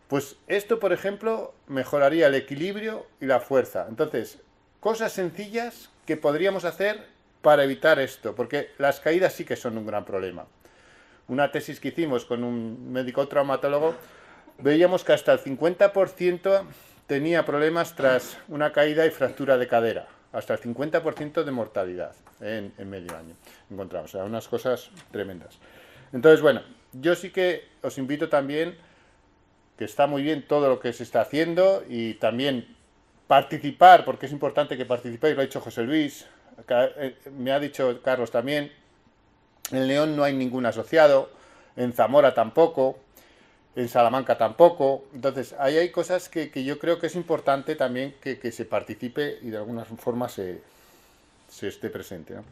Pues esto, por ejemplo, mejoraría el equilibrio y la fuerza. Entonces, cosas sencillas que podríamos hacer para evitar esto, porque las caídas sí que son un gran problema. Una tesis que hicimos con un médico traumatólogo, veíamos que hasta el 50% tenía problemas tras una caída y fractura de cadera. Hasta el 50% de mortalidad en medio año encontramos. O sea, unas cosas tremendas. Entonces, bueno, yo sí que os invito también, que está muy bien todo lo que se está haciendo, y también participar, porque es importante que participéis, lo ha dicho José Luis, me ha dicho Carlos también. En León no hay ningún asociado, en Zamora tampoco, en Salamanca tampoco. Entonces, ahí hay cosas que yo creo que es importante también que se participe y de alguna forma se esté presente, ¿no?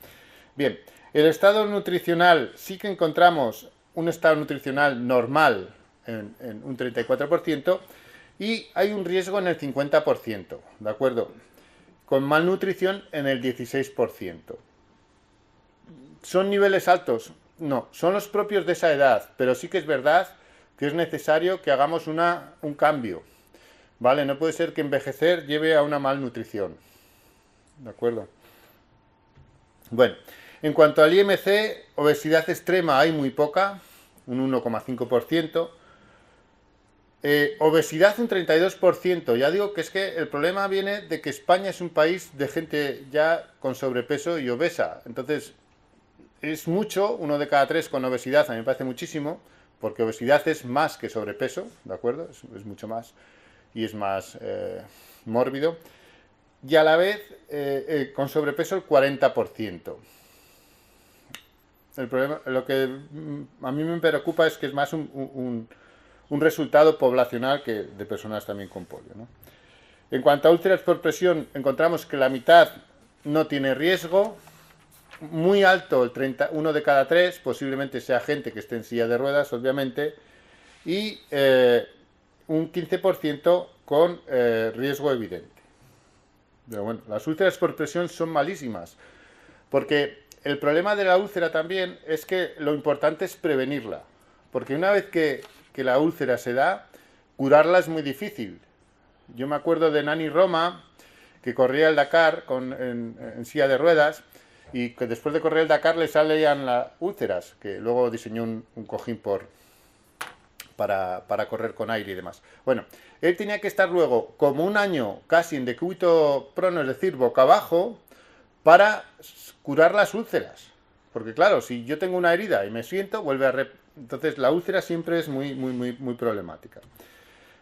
Bien, el estado nutricional, sí que encontramos un estado nutricional normal en un 34%, y hay un riesgo en el 50%, ¿de acuerdo? Con malnutrición en el 16%. ¿Son niveles altos? No, son los propios de esa edad, pero sí que es verdad que es necesario que hagamos un cambio, ¿vale? No puede ser que envejecer lleve a una malnutrición, ¿de acuerdo? Bueno, en cuanto al IMC, obesidad extrema hay muy poca, un 1,5%. Obesidad un 32%. Ya digo que es que el problema viene de que España es un país de gente ya con sobrepeso y obesa. Entonces, es mucho, 1 de cada 3 con obesidad, a mí me parece muchísimo, porque obesidad es más que sobrepeso, ¿de acuerdo? Es mucho más, y es más mórbido. Y a la vez, con sobrepeso el 40%. El problema, lo que a mí me preocupa es que es más un resultado poblacional que de personas también con polio, ¿no? En cuanto a úlceras por presión, encontramos que la mitad no tiene riesgo. Muy alto, el 1 de cada 3, posiblemente sea gente que esté en silla de ruedas, obviamente, y un 15% con riesgo evidente. Pero bueno, las úlceras por presión son malísimas, porque el problema de la úlcera también es que lo importante es prevenirla, porque una vez que la úlcera se da, curarla es muy difícil. Yo me acuerdo de Nani Roma, que corría el Dakar en silla de ruedas, y que después de correr el Dakar le salían las úlceras, que luego diseñó un cojín para correr con aire y demás. Bueno, él tenía que estar luego como un año casi en decúbito prono, es decir, boca abajo, para curar las úlceras. Porque claro, si yo tengo una herida y me siento, vuelve a... Entonces la úlcera siempre es muy problemática.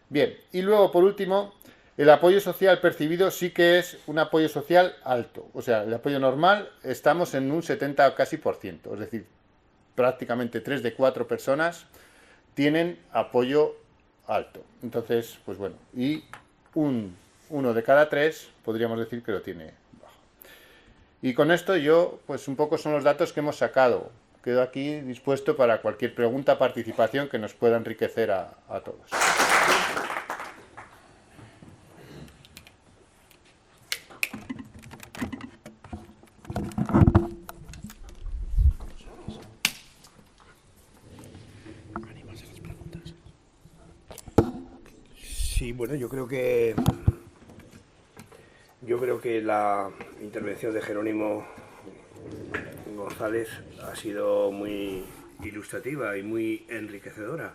Bien, y luego por último, el apoyo social percibido sí que es un apoyo social alto. O sea, el apoyo normal estamos en un 70 casi por ciento. Es decir, prácticamente 3 de 4 personas tienen apoyo alto. Entonces, pues bueno, y 1 de cada 3 podríamos decir que lo tiene bajo. Y con esto yo, pues un poco son los datos que hemos sacado. Quedo aquí dispuesto para cualquier pregunta, participación que nos pueda enriquecer a todos. Sí, bueno, yo creo que la intervención de Jerónimo González ha sido muy ilustrativa y muy enriquecedora,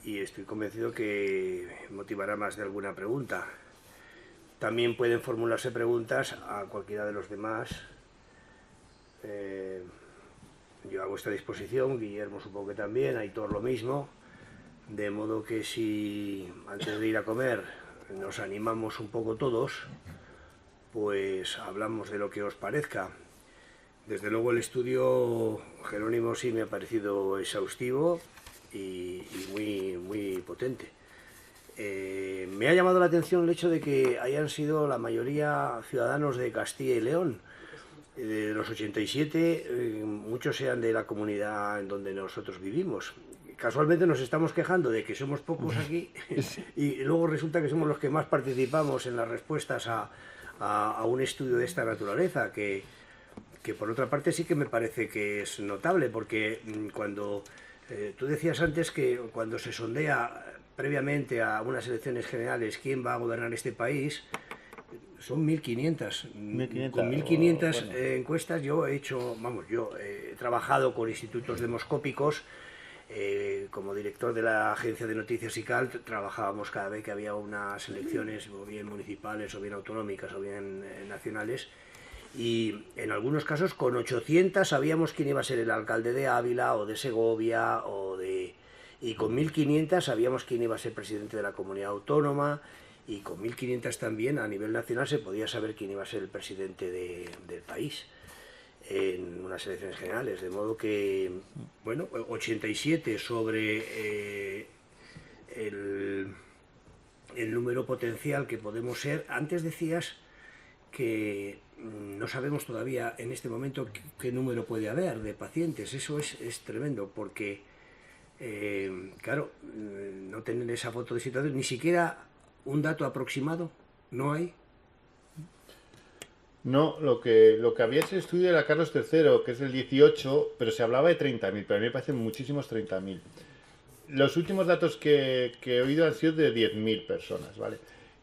y estoy convencido que motivará más de alguna pregunta. También pueden formularse preguntas a cualquiera de los demás. Yo a vuestra disposición, Guillermo supongo que también, Aitor lo mismo, de modo que si antes de ir a comer nos animamos un poco todos, pues hablamos de lo que os parezca. Desde luego el estudio, Jerónimo, sí me ha parecido exhaustivo y muy potente. Me ha llamado la atención el hecho de que hayan sido la mayoría ciudadanos de Castilla y León. De los 87, muchos sean de la comunidad en donde nosotros vivimos. Casualmente nos estamos quejando de que somos pocos aquí y luego resulta que somos los que más participamos en las respuestas a un estudio de esta naturaleza, que por otra parte sí que me parece que es notable, porque cuando tú decías antes que cuando se sondea previamente a unas elecciones generales quién va a gobernar este país, son 1.500. Con 1.500 encuestas yo he trabajado con institutos demoscópicos Como director de la agencia de noticias ICAL, trabajábamos cada vez que había unas elecciones, o bien municipales, o bien autonómicas, o bien nacionales, y en algunos casos con 800 sabíamos quién iba a ser el alcalde de Ávila o de Segovia, y con 1500 sabíamos quién iba a ser presidente de la comunidad autónoma, y con 1500 también a nivel nacional se podía saber quién iba a ser el presidente del país en unas elecciones generales, de modo que, bueno, 87 sobre el número potencial que podemos ser. Antes decías que no sabemos todavía en este momento qué número puede haber de pacientes. Eso es tremendo, porque, claro, no tener esa foto de situación, ni siquiera un dato aproximado, no hay. No, lo que había ese estudio era Carlos III, que es del 18, pero se hablaba de 30.000, pero a mí me parecen muchísimos 30.000. Los últimos datos que he oído han sido de 10.000 personas, ¿vale?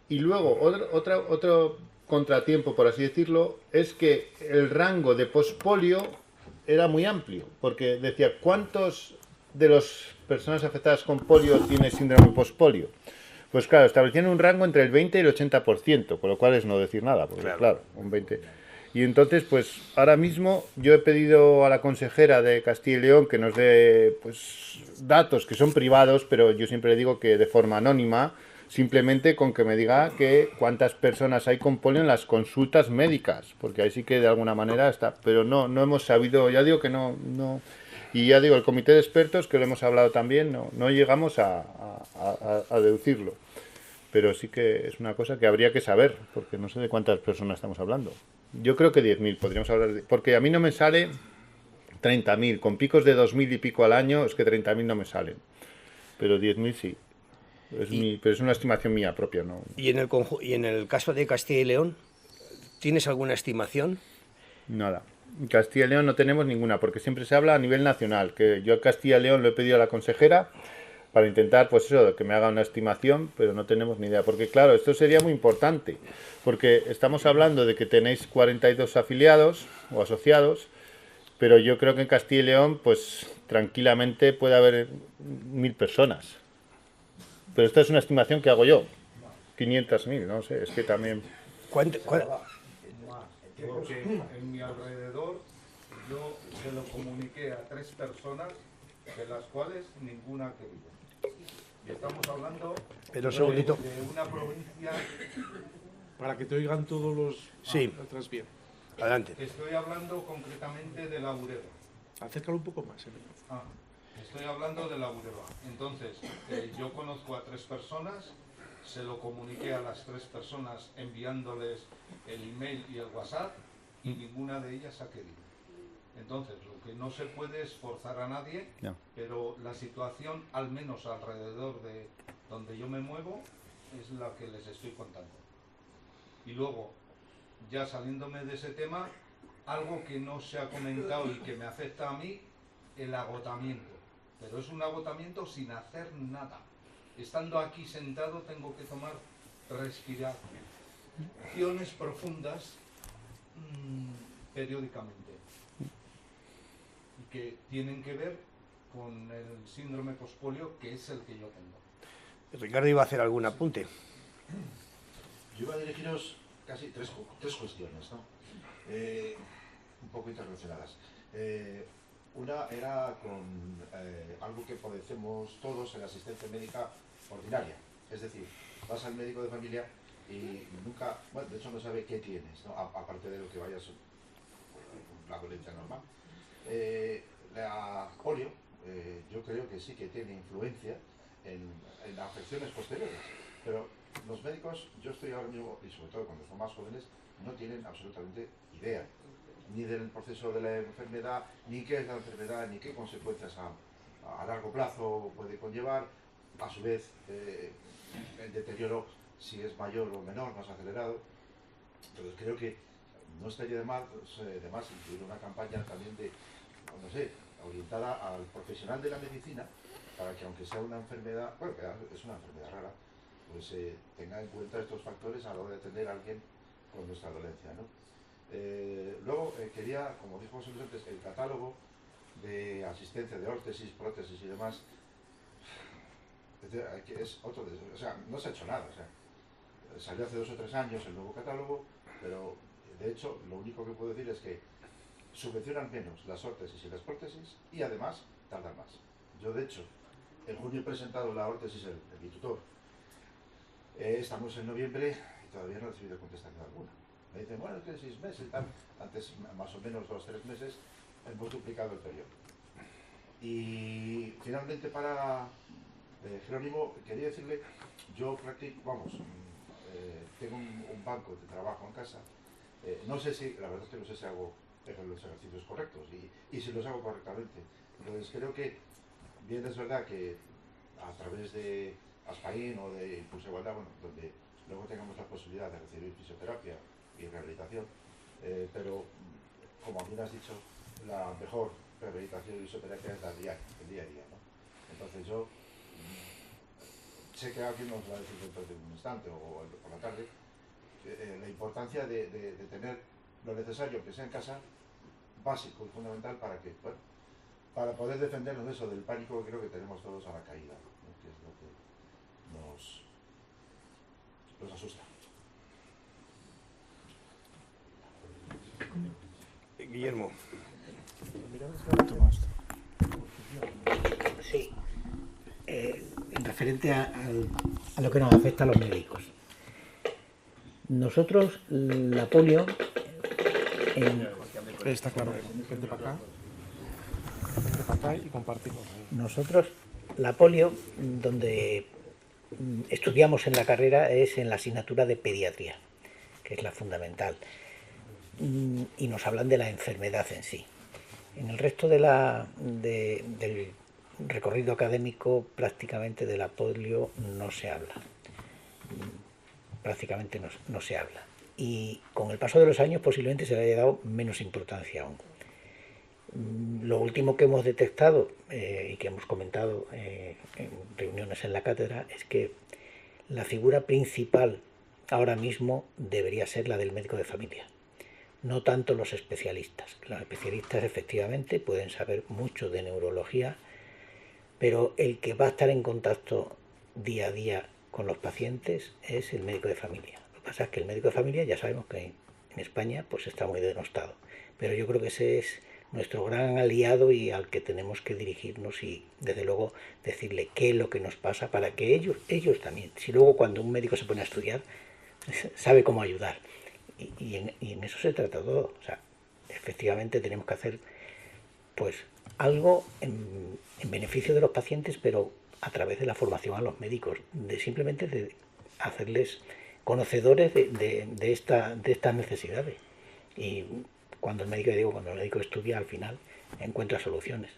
Y luego, otro contratiempo, por así decirlo, es que el rango de pospolio era muy amplio, porque decía, ¿cuántos de las personas afectadas con polio tienen síndrome pospolio? Pues claro, establecían un rango entre el 20 y el 80%, con lo cual es no decir nada, porque claro, un 20%. Y entonces, pues ahora mismo yo he pedido a la consejera de Castilla y León que nos dé pues datos que son privados, pero yo siempre le digo que de forma anónima, simplemente con que me diga que cuántas personas hay con polio en las consultas médicas, porque ahí sí que de alguna manera está, pero no hemos sabido, ya digo que no. Y ya digo, el comité de expertos, que lo hemos hablado también, no llegamos a deducirlo. Pero sí que es una cosa que habría que saber, porque no sé de cuántas personas estamos hablando. Yo creo que 10.000 podríamos hablar, porque a mí no me sale 30.000, con picos de 2.000 y pico al año, es que 30.000 no me salen. Pero 10.000 sí. Pero es una estimación mía propia, ¿no? ¿Y en el caso de Castilla y León, tienes alguna estimación? Nada. En Castilla y León no tenemos ninguna, porque siempre se habla a nivel nacional, que yo a Castilla y León lo he pedido a la consejera para intentar, pues eso, que me haga una estimación, pero no tenemos ni idea. Porque claro, esto sería muy importante, porque estamos hablando de que tenéis 42 afiliados o asociados, pero yo creo que en Castilla y León, pues tranquilamente puede haber 1.000 personas. Pero esta es una estimación que hago yo, 500.000, no sé, es que también... ¿Cuánto? Porque en mi alrededor yo se lo comuniqué a 3 personas, de las cuales ninguna quería. Y estamos hablando Pero un segundito. de una provincia. Para que te oigan todos los Sí. atrás bien. Adelante. Estoy hablando concretamente de la Ureba. Acércalo un poco más. Estoy hablando de la Ureba. Entonces, yo conozco a 3 personas, se lo comuniqué a las 3 personas enviándoles el email y el WhatsApp y ninguna de ellas ha querido. Entonces, lo que no se puede es forzar a nadie, No. pero la situación, al menos alrededor de donde yo me muevo, es la que les estoy contando. Y luego, ya saliéndome de ese tema, algo que no se ha comentado y que me afecta a mí, el agotamiento. Pero es un agotamiento sin hacer nada. Estando aquí sentado tengo que tomar respiraciones profundas periódicamente. Y que tienen que ver con el síndrome pospolio, que es el que yo tengo. Ricardo iba a hacer algún apunte. Yo iba a dirigiros casi tres cuestiones, ¿no? Un poco interrelacionadas. Una era con algo que padecemos todos en la asistencia médica ordinaria. Es decir, vas al médico de familia y nunca, bueno, de hecho no sabe qué tienes, ¿no? Aparte de lo que vayas, la dolencia normal. La polio, yo creo que sí que tiene influencia en afecciones posteriores, pero los médicos, yo estoy ahora mismo, y sobre todo cuando son más jóvenes, no tienen absolutamente idea ni del proceso de la enfermedad, ni qué es la enfermedad, ni qué consecuencias a largo plazo puede conllevar, a su vez el deterioro si es mayor o menor, más acelerado. Entonces creo que no estaría de más incluir una campaña también de, no sé, orientada al profesional de la medicina, para que aunque sea una enfermedad, bueno, que es una enfermedad rara, pues tenga en cuenta estos factores a la hora de atender a alguien con nuestra dolencia, ¿no? Luego quería, como dijo José Luis antes, el catálogo de asistencia, de órtesis, prótesis y demás, es otro, o sea, no se ha hecho nada. O sea, salió hace 2 o 3 años el nuevo catálogo, pero de hecho lo único que puedo decir es que subvencionan menos las órtesis y las prótesis y además tardan más. Yo de hecho en junio he presentado la órtesis, el bitutor. Estamos en noviembre y todavía no he recibido contestación alguna. Me dicen, bueno, es que 6 meses y tal. Antes, más o menos 2 o 3 meses, hemos duplicado el periodo. Y finalmente para Jerónimo, quería decirle, yo tengo un banco de trabajo en casa. No sé si, la verdad es que no sé si hago los ejercicios correctos y si los hago correctamente. Entonces creo que, bien es verdad que a través de Aspaín o de Impulso Igualdad, bueno, donde luego tengamos la posibilidad de recibir fisioterapia y rehabilitación, pero como bien has dicho, la mejor rehabilitación y fisioterapia es el día a día, ¿no? Entonces yo sé que alguien nos va a decir dentro de un instante o por la tarde la importancia de tener lo necesario que sea en casa, básico y fundamental para que, bueno, para poder defendernos de eso, del pánico que creo que tenemos todos a la caída, ¿no? Que es lo que nos asusta. Guillermo. Sí. En referente a lo que nos afecta a los médicos. Nosotros, la polio, Está claro. Vente para acá. Vente para acá y compartimos. nosotros, la polio, donde estudiamos en la carrera es en la asignatura de pediatría, que es la fundamental. Y nos hablan de la enfermedad en sí. En el resto del recorrido académico, prácticamente de la polio no se habla. Prácticamente no se habla. Y con el paso de los años posiblemente se le haya dado menos importancia aún. Lo último que hemos detectado y que hemos comentado en reuniones en la cátedra es que la figura principal ahora mismo debería ser la del médico de familia. No tanto los especialistas. Los especialistas efectivamente pueden saber mucho de neurología, pero el que va a estar en contacto día a día con los pacientes es el médico de familia. Lo que pasa es que el médico de familia ya sabemos que en España pues está muy denostado, pero yo creo que ese es nuestro gran aliado y al que tenemos que dirigirnos y desde luego decirle qué es lo que nos pasa para que ellos también, si luego cuando un médico se pone a estudiar, sabe cómo ayudar. Y en eso se trata todo. O sea, efectivamente tenemos que hacer pues algo en beneficio de los pacientes, pero a través de la formación a los médicos, simplemente de hacerles conocedores de estas necesidades. Y cuando el médico estudia, al final encuentra soluciones.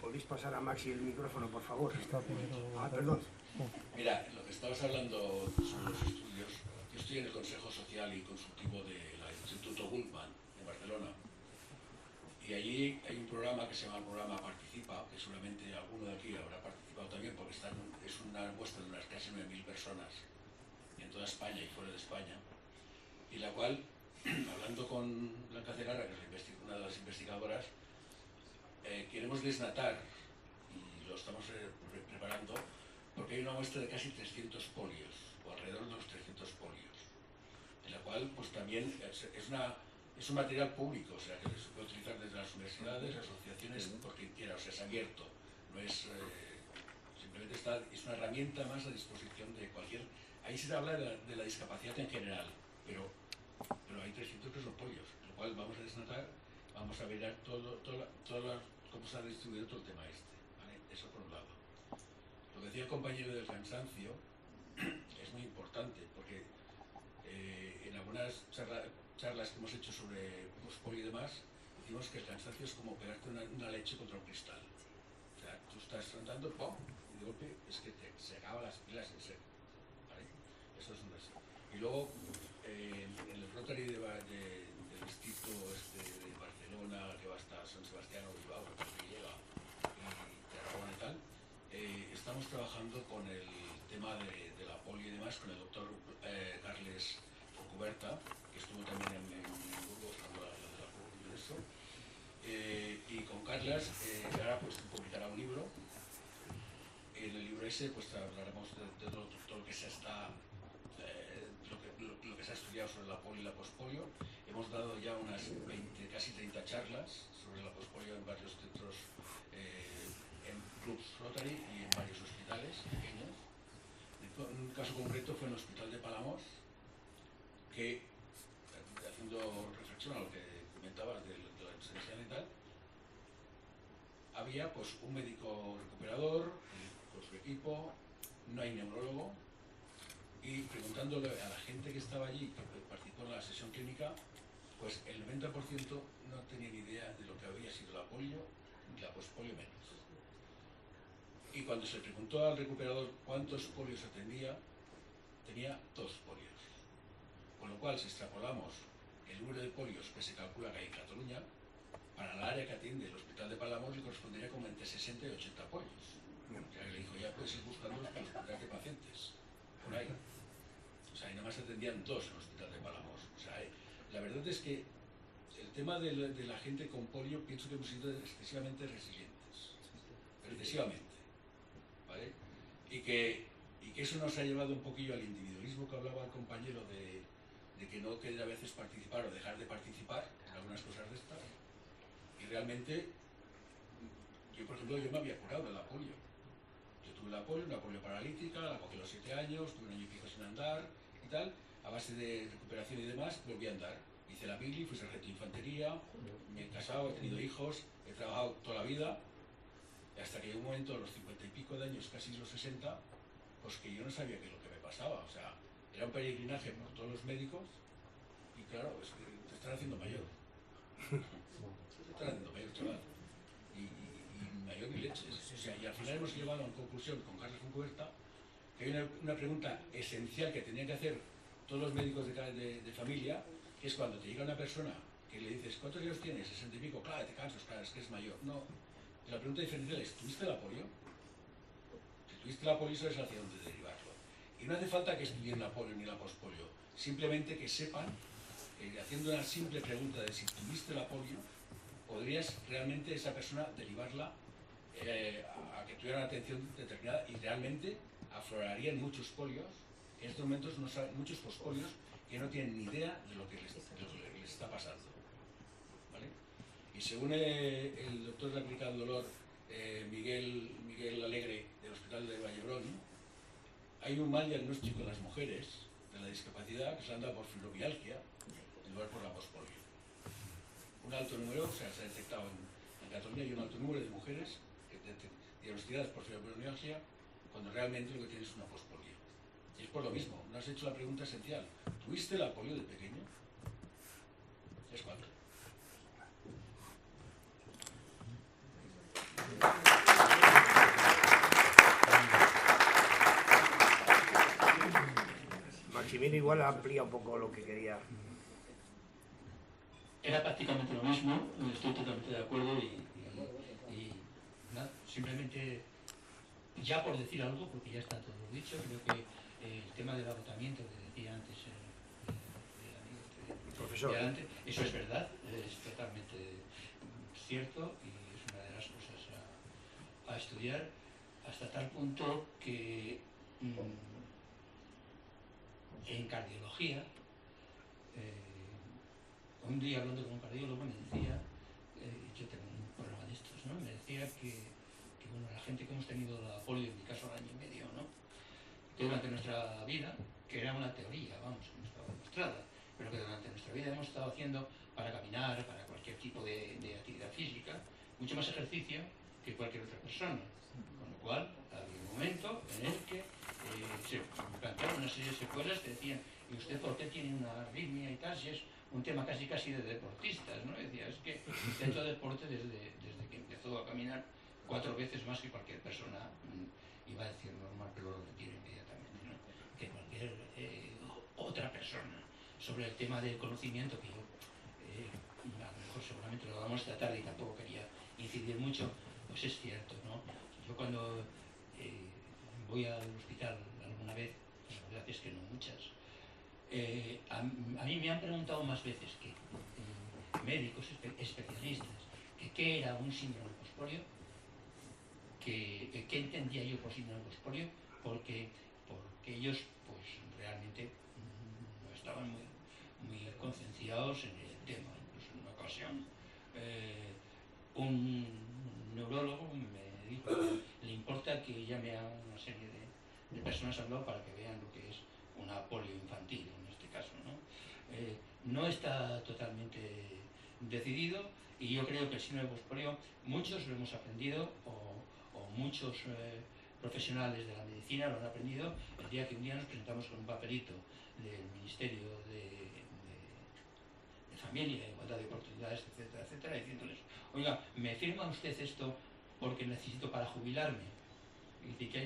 ¿Podéis pasar a Maxi el micrófono, por favor? Perdón. Mira, lo que estabas hablando sobre los estudios, yo estoy en el Consejo Social y Consultivo del Instituto Guttmann de Barcelona, y allí hay un programa que se llama el programa Participa, que seguramente alguno de aquí habrá participado también, porque es una muestra de unas casi 9.000 personas en toda España y fuera de España, y la cual, hablando con Blanca Cegarra, que es una de las investigadoras, queremos desnatar, y lo estamos preparando, porque hay una muestra de casi 300 polios, o alrededor de los 300 polios, en la cual pues también es un material público, o sea que se puede utilizar desde las universidades, asociaciones, por quien quiera, o sea, es abierto, no es, simplemente es una herramienta más a disposición de cualquier. Ahí se habla de la discapacidad en general, pero hay 300 que son polios, lo cual vamos a desnatar, vamos a ver cómo se ha distribuido todo el tema este, ¿vale? Eso por un lado. Lo que decía el compañero del cansancio es muy importante, porque en algunas charlas que hemos hecho sobre polio y demás, decimos que el cansancio es como pegarte una leche contra un cristal. O sea, tú estás andando, ¡pum!, y de golpe es que se acaban las pilas en seco, ¿vale? Eso es un desastre. Y luego, en el Rotary del distrito de Barcelona, que va hasta San Sebastián o Bilbao, que llega, y Tarragona y tal, estamos trabajando con el tema de la polio y demás con el doctor Carles Fontcuberta, que estuvo también en Burgos cuando la de la polio y eso. Y con Carles ahora pues publicará un libro. En el libro ese pues hablaremos de todo lo que se está lo que se ha estudiado sobre la polio y la pospolio. Hemos dado ya unas 20, casi 30 charlas sobre la pospolio en varios centros, en clubs Rotary y en varios hospitales pequeños. Un caso concreto fue en el hospital de Palamos, que, haciendo reflexión a lo que comentabas de la extensión y tal, había pues un médico recuperador con su equipo, no hay neurólogo, y preguntándole a la gente que estaba allí, que participó en la sesión clínica, pues el 90% no tenía ni idea de lo que había sido la polio, ni la pospolio menos. Y cuando se preguntó al recuperador cuántos polios atendía, tenía 2 polios. Con lo cual, si extrapolamos el número de polios que se calcula que hay en Cataluña, para el área que atiende el hospital de Palamos le correspondería como entre 60 y 80 polios. O sea, le dijo, ya puedes ir buscando los hospitales de pacientes, por ahí. O sea, y nada más atendían 2 en el hospital de Palamos. O sea, la verdad es que el tema de la gente con polio pienso que hemos sido excesivamente resilientes. Excesivamente. ¿Vale? Y que eso nos ha llevado un poquillo al individualismo que hablaba el compañero de que no querer a veces participar o dejar de participar en algunas cosas de estas. Y realmente, yo por ejemplo, yo me había curado de la polio. Yo tuve la polio, una polio paralítica, la cogí a los 7 años, tuve un año y pico sin andar y tal, a base de recuperación y demás, volví a andar. Hice la mili, fui sargento de infantería, me he casado, he tenido hijos, he trabajado toda la vida, hasta que llegó un momento, a los 50 y pico de años, casi los 60, pues que yo no sabía qué es lo que me pasaba. O sea, era un peregrinaje por todos los médicos y claro, es que te están haciendo mayor. Te están haciendo mayor, chaval. Y mayor ni leches. O sea, y al final hemos llegado a una conclusión con Carles Fontcuberta que hay una pregunta esencial que tenían que hacer todos los médicos de familia, que es cuando te llega una persona que le dices, ¿cuántos años tienes? 60 y pico, claro, te cansas, claro, es que es mayor. No, la pregunta diferencial es, ¿tuviste la polio? Si tuviste la polio, sabes hacia dónde derivarlo. Y no hace falta que estudien la polio ni la pospolio, simplemente que sepan, haciendo una simple pregunta de si tuviste la polio, podrías realmente esa persona derivarla a que tuviera una atención determinada y realmente aflorarían muchos polios, que en estos momentos no saben, muchos pospolios que no tienen ni idea de lo que les está pasando. ¿Vale? Y según el doctor de la Clínica del Dolor, Miguel Alegre, del Hospital de Vallebrón, hay un mal diagnóstico en las mujeres de la discapacidad que se anda por fibromialgia en lugar por la pospolio. Un alto número, o sea, se ha detectado en Cataluña, hay un alto número de mujeres diagnosticadas por fibromialgia cuando realmente lo que tienen es una pospolio. Y es por lo mismo, no has hecho la pregunta esencial. ¿Tuviste la polio de pequeño? Es cuatro. Maximino igual amplía un poco lo que quería. Era prácticamente lo mismo, estoy totalmente de acuerdo y nada, simplemente ya por decir algo, porque ya está todo dicho, creo que el tema del agotamiento que decía antes el profesor, de adelante, eso es verdad, es totalmente cierto y es una de las cosas a estudiar hasta tal punto que en cardiología, un día hablando con un cardiólogo me decía, yo tengo un programa de estos, ¿no? Me decía que bueno, la gente que hemos tenido la polio, en mi caso al año y medio, ¿no? Que durante nuestra vida, que era una teoría, vamos, que no estaba demostrada, pero que durante nuestra vida hemos estado haciendo para caminar, para cualquier tipo de actividad física, mucho más ejercicio que cualquier otra persona. Con lo cual, había un momento en el que se plantearon una serie de secuelas que decían, ¿y usted por qué tiene una arritmia y tal? Si es un tema casi de deportistas, ¿no? Decía, es que he hecho deporte desde que empezó a caminar 4 veces más que cualquier persona, iba a decir normal, pero lo retiro inmediatamente, ¿no? Que cualquier otra persona. Sobre el tema del conocimiento, que yo a lo mejor seguramente lo vamos a tratar y tampoco quería incidir mucho, pues es cierto, ¿no? Yo cuando voy al hospital alguna vez, la verdad es que no muchas. A mí me han preguntado más veces que médicos especialistas que qué era un síndrome pospóleo, que qué entendía yo por síndrome pospóleo, porque ellos pues realmente no estaban muy concienciados en el tema. Incluso en una ocasión un neurólogo me dijo que le importa que llame a una serie de personas al lado para que vean lo que es una polio infantil en este caso, ¿no? No está totalmente decidido, y yo creo que el síndrome pospolio muchos lo hemos aprendido, o muchos profesionales de la medicina lo han aprendido el día que un día nos presentamos con un papelito del Ministerio de Familia, Igualdad de Oportunidades, etcétera, etcétera, diciéndoles: oiga, ¿me firma usted esto porque necesito para jubilarme? Y dice: ¿qué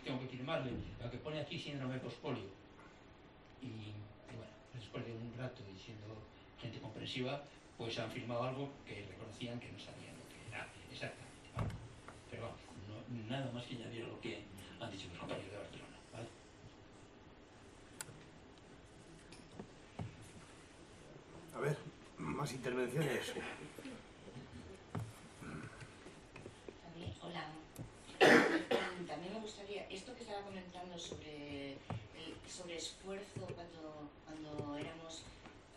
tengo que firmarle? Lo que pone aquí, síndrome pospolio. Y bueno, después de un rato y siendo gente comprensiva, pues han firmado algo que reconocían que no sabían lo que era exactamente, ¿vale? Pero vamos, nada más que añadir a lo que han dicho los compañeros de Barcelona, ¿vale? A ver, más intervenciones. Hola. También me gustaría, esto que estaba comentando sobre esfuerzo cuando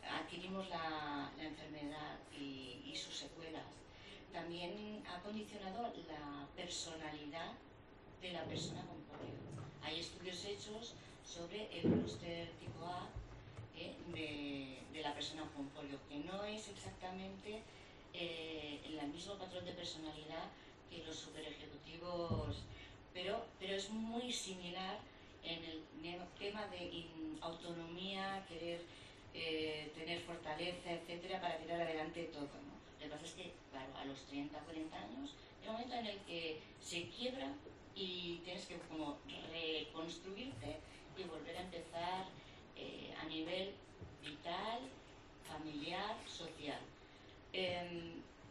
adquirimos la enfermedad y sus secuelas, también ha condicionado la personalidad de la persona con polio. Hay estudios hechos sobre el clúster tipo A de la persona con polio, que no es exactamente el mismo patrón de personalidad que los superejecutivos, pero es muy similar en el tema de autonomía, querer tener fortaleza, etcétera, para tirar adelante todo, ¿no? Lo que pasa es que, claro, a los 30, 40 años, es un momento en el que se quiebra y tienes que como reconstruirte y volver a empezar a nivel vital, familiar, social.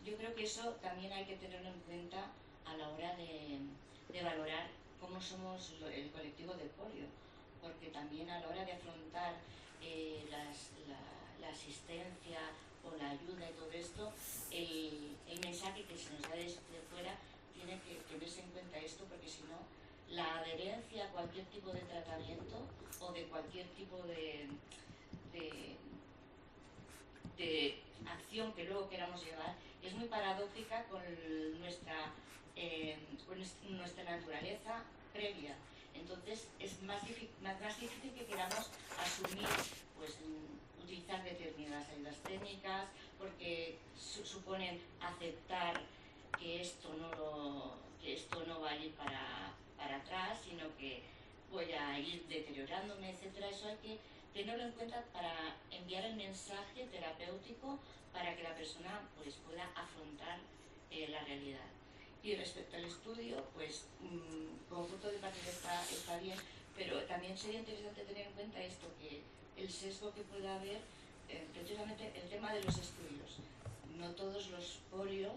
Yo creo que eso también hay que tenerlo en cuenta a la hora de valorar cómo somos el colectivo de polio, porque también a la hora de afrontar la asistencia o la ayuda y todo esto, el mensaje que se nos da desde fuera tiene que tenerse en cuenta esto, porque si no, la adherencia a cualquier tipo de tratamiento o de cualquier tipo de acción que luego queramos llevar es muy paradójica con nuestra naturaleza previa. Entonces es más difícil que queramos asumir, pues, utilizar determinadas ayudas técnicas, porque suponen aceptar que esto no va a ir para atrás, sino que voy a ir deteriorándome, etcétera. Eso hay que tenerlo en cuenta para enviar el mensaje terapéutico para que la persona pues pueda afrontar la realidad. Y respecto al estudio, pues como punto de partida está bien, pero también sería interesante tener en cuenta esto, que el sesgo que pueda haber, precisamente el tema de los estudios. No todos los polio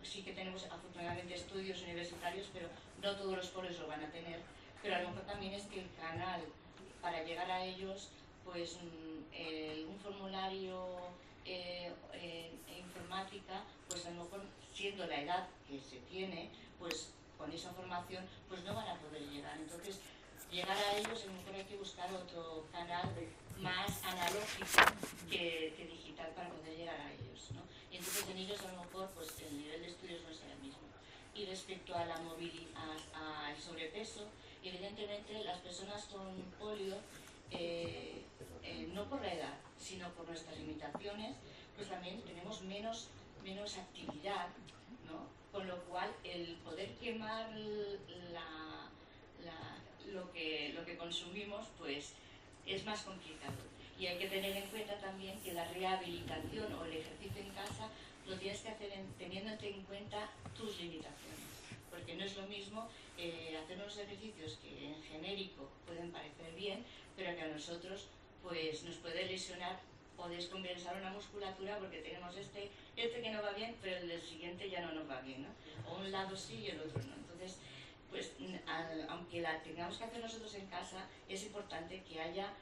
sí que tenemos afortunadamente estudios universitarios, pero no todos los polios lo van a tener, pero a lo mejor también es que el canal para llegar a ellos, pues un formulario informática, pues a lo mejor siendo la edad que se tiene, pues con esa formación pues no van a poder llegar. Entonces, llegar a ellos a lo mejor hay que buscar otro canal más analógico que digital para poder llegar a ellos, ¿no? Y entonces en ellos a lo mejor pues el nivel de estudios no será el mismo. Y respecto a la movilidad, al sobrepeso, evidentemente las personas con polio, no por la edad, sino por nuestras limitaciones, pues también tenemos menos actividad, ¿no? Con lo cual el poder quemar lo que consumimos pues es más complicado. Y hay que tener en cuenta también que la rehabilitación o el ejercicio en casa lo tienes que hacer teniéndote en cuenta tus limitaciones, porque no es lo mismo hacer unos ejercicios que en genérico pueden parecer bien, pero que a nosotros pues nos puede lesionar o descompensar una musculatura, porque tenemos este que no va bien, pero el del siguiente ya no nos va bien, ¿no? O un lado sí y el otro no. Entonces pues aunque la tengamos que hacer nosotros en casa, es importante que haya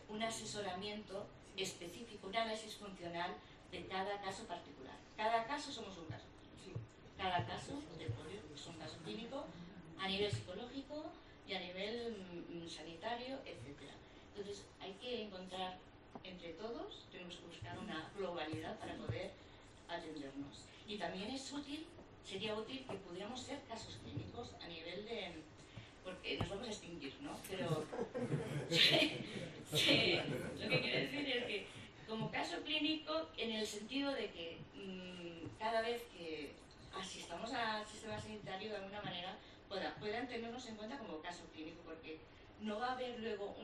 un asesoramiento específico, un análisis funcional de cada caso particular. Cada caso somos un caso. Cada caso de polio es un caso clínico a nivel psicológico y a nivel sanitario, etc. Entonces hay que encontrar entre todos, tenemos que buscar una globalidad para poder atendernos. Y también es útil, sería útil que pudiéramos ser casos clínicos a nivel de... porque nos vamos a extinguir, ¿no? Pero sí, lo que quiero decir es que como caso clínico en el sentido de que cada vez que asistamos al sistema sanitario de alguna manera puedan tenernos en cuenta como caso clínico, porque no va a haber luego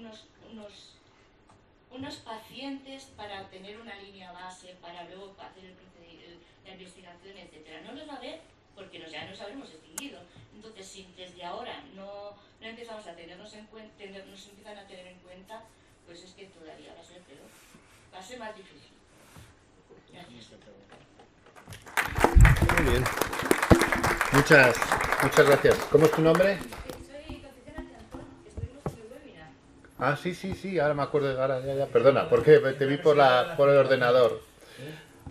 unos pacientes para obtener una línea base, para luego hacer la investigación, etcétera. No los va a haber porque ya nos habremos extinguido. Entonces, si desde ahora no empezamos a tenernos en cuenta, nos empiezan a tener en cuenta, pues es que todavía va a ser peor. Va a ser más difícil. Gracias. Muy bien. Muchas gracias. ¿Cómo es tu nombre? Soy Concepción Antón, estuvimos en el webinar. Ah, sí, ahora me acuerdo, ahora ya. Perdona, porque te vi por el ordenador.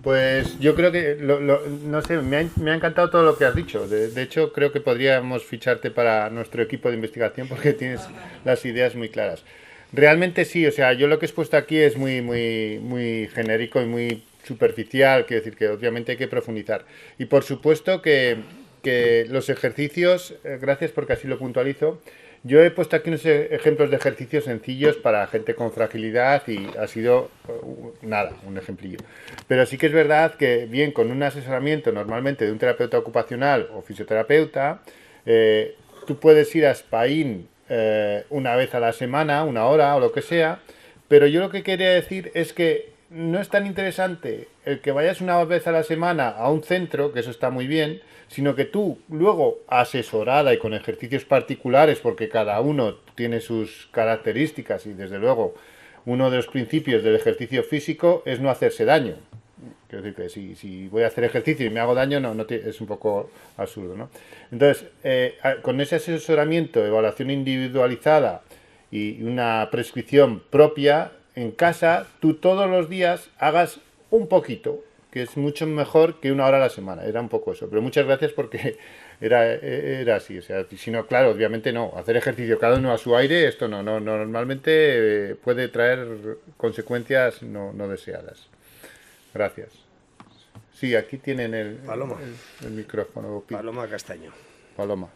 Pues yo creo que, no sé, me ha encantado todo lo que has dicho. De hecho, creo que podríamos ficharte para nuestro equipo de investigación porque tienes las ideas muy claras. Realmente sí, o sea, yo lo que he expuesto aquí es muy genérico y muy superficial, quiero decir que obviamente hay que profundizar. Y por supuesto que los ejercicios, gracias porque así lo puntualizo, yo he puesto aquí unos ejemplos de ejercicios sencillos para gente con fragilidad y ha sido nada, un ejemplillo. Pero sí que es verdad que bien con un asesoramiento normalmente de un terapeuta ocupacional o fisioterapeuta, tú puedes ir a Spain una vez a la semana, una hora o lo que sea, pero yo lo que quería decir es que no es tan interesante el que vayas una vez a la semana a un centro, que eso está muy bien, sino que tú luego asesorada y con ejercicios particulares, porque cada uno tiene sus características y desde luego uno de los principios del ejercicio físico es no hacerse daño. Quiero decir que si voy a hacer ejercicio y me hago daño, es un poco absurdo, ¿no? Entonces, con ese asesoramiento, evaluación individualizada y una prescripción propia, en casa, tú todos los días hagas un poquito, que es mucho mejor que una hora a la semana. Era un poco eso. Pero muchas gracias porque era así. O sea, si no, claro, obviamente no. Hacer ejercicio cada uno a su aire, esto no normalmente puede traer consecuencias no deseadas. Gracias. Sí, aquí tienen el micrófono. Paloma Castaño. Paloma.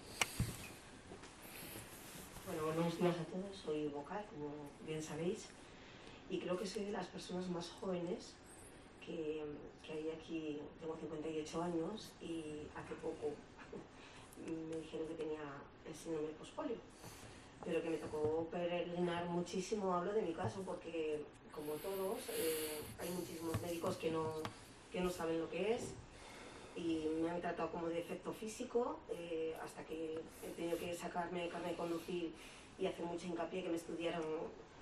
Bueno, buenos días a todos. Soy vocal, como bien sabéis. Y creo que soy de las personas más jóvenes que hay aquí. Tengo 58 años y hace poco me dijeron que tenía el síndrome postpolio, pero que me tocó peregrinar muchísimo. Hablo de mi caso porque, como todos, hay muchísimos médicos que no saben lo que es y me han tratado como de efecto físico hasta que he tenido que sacarme carnet de conducir y hacer mucho hincapié que me estudiaran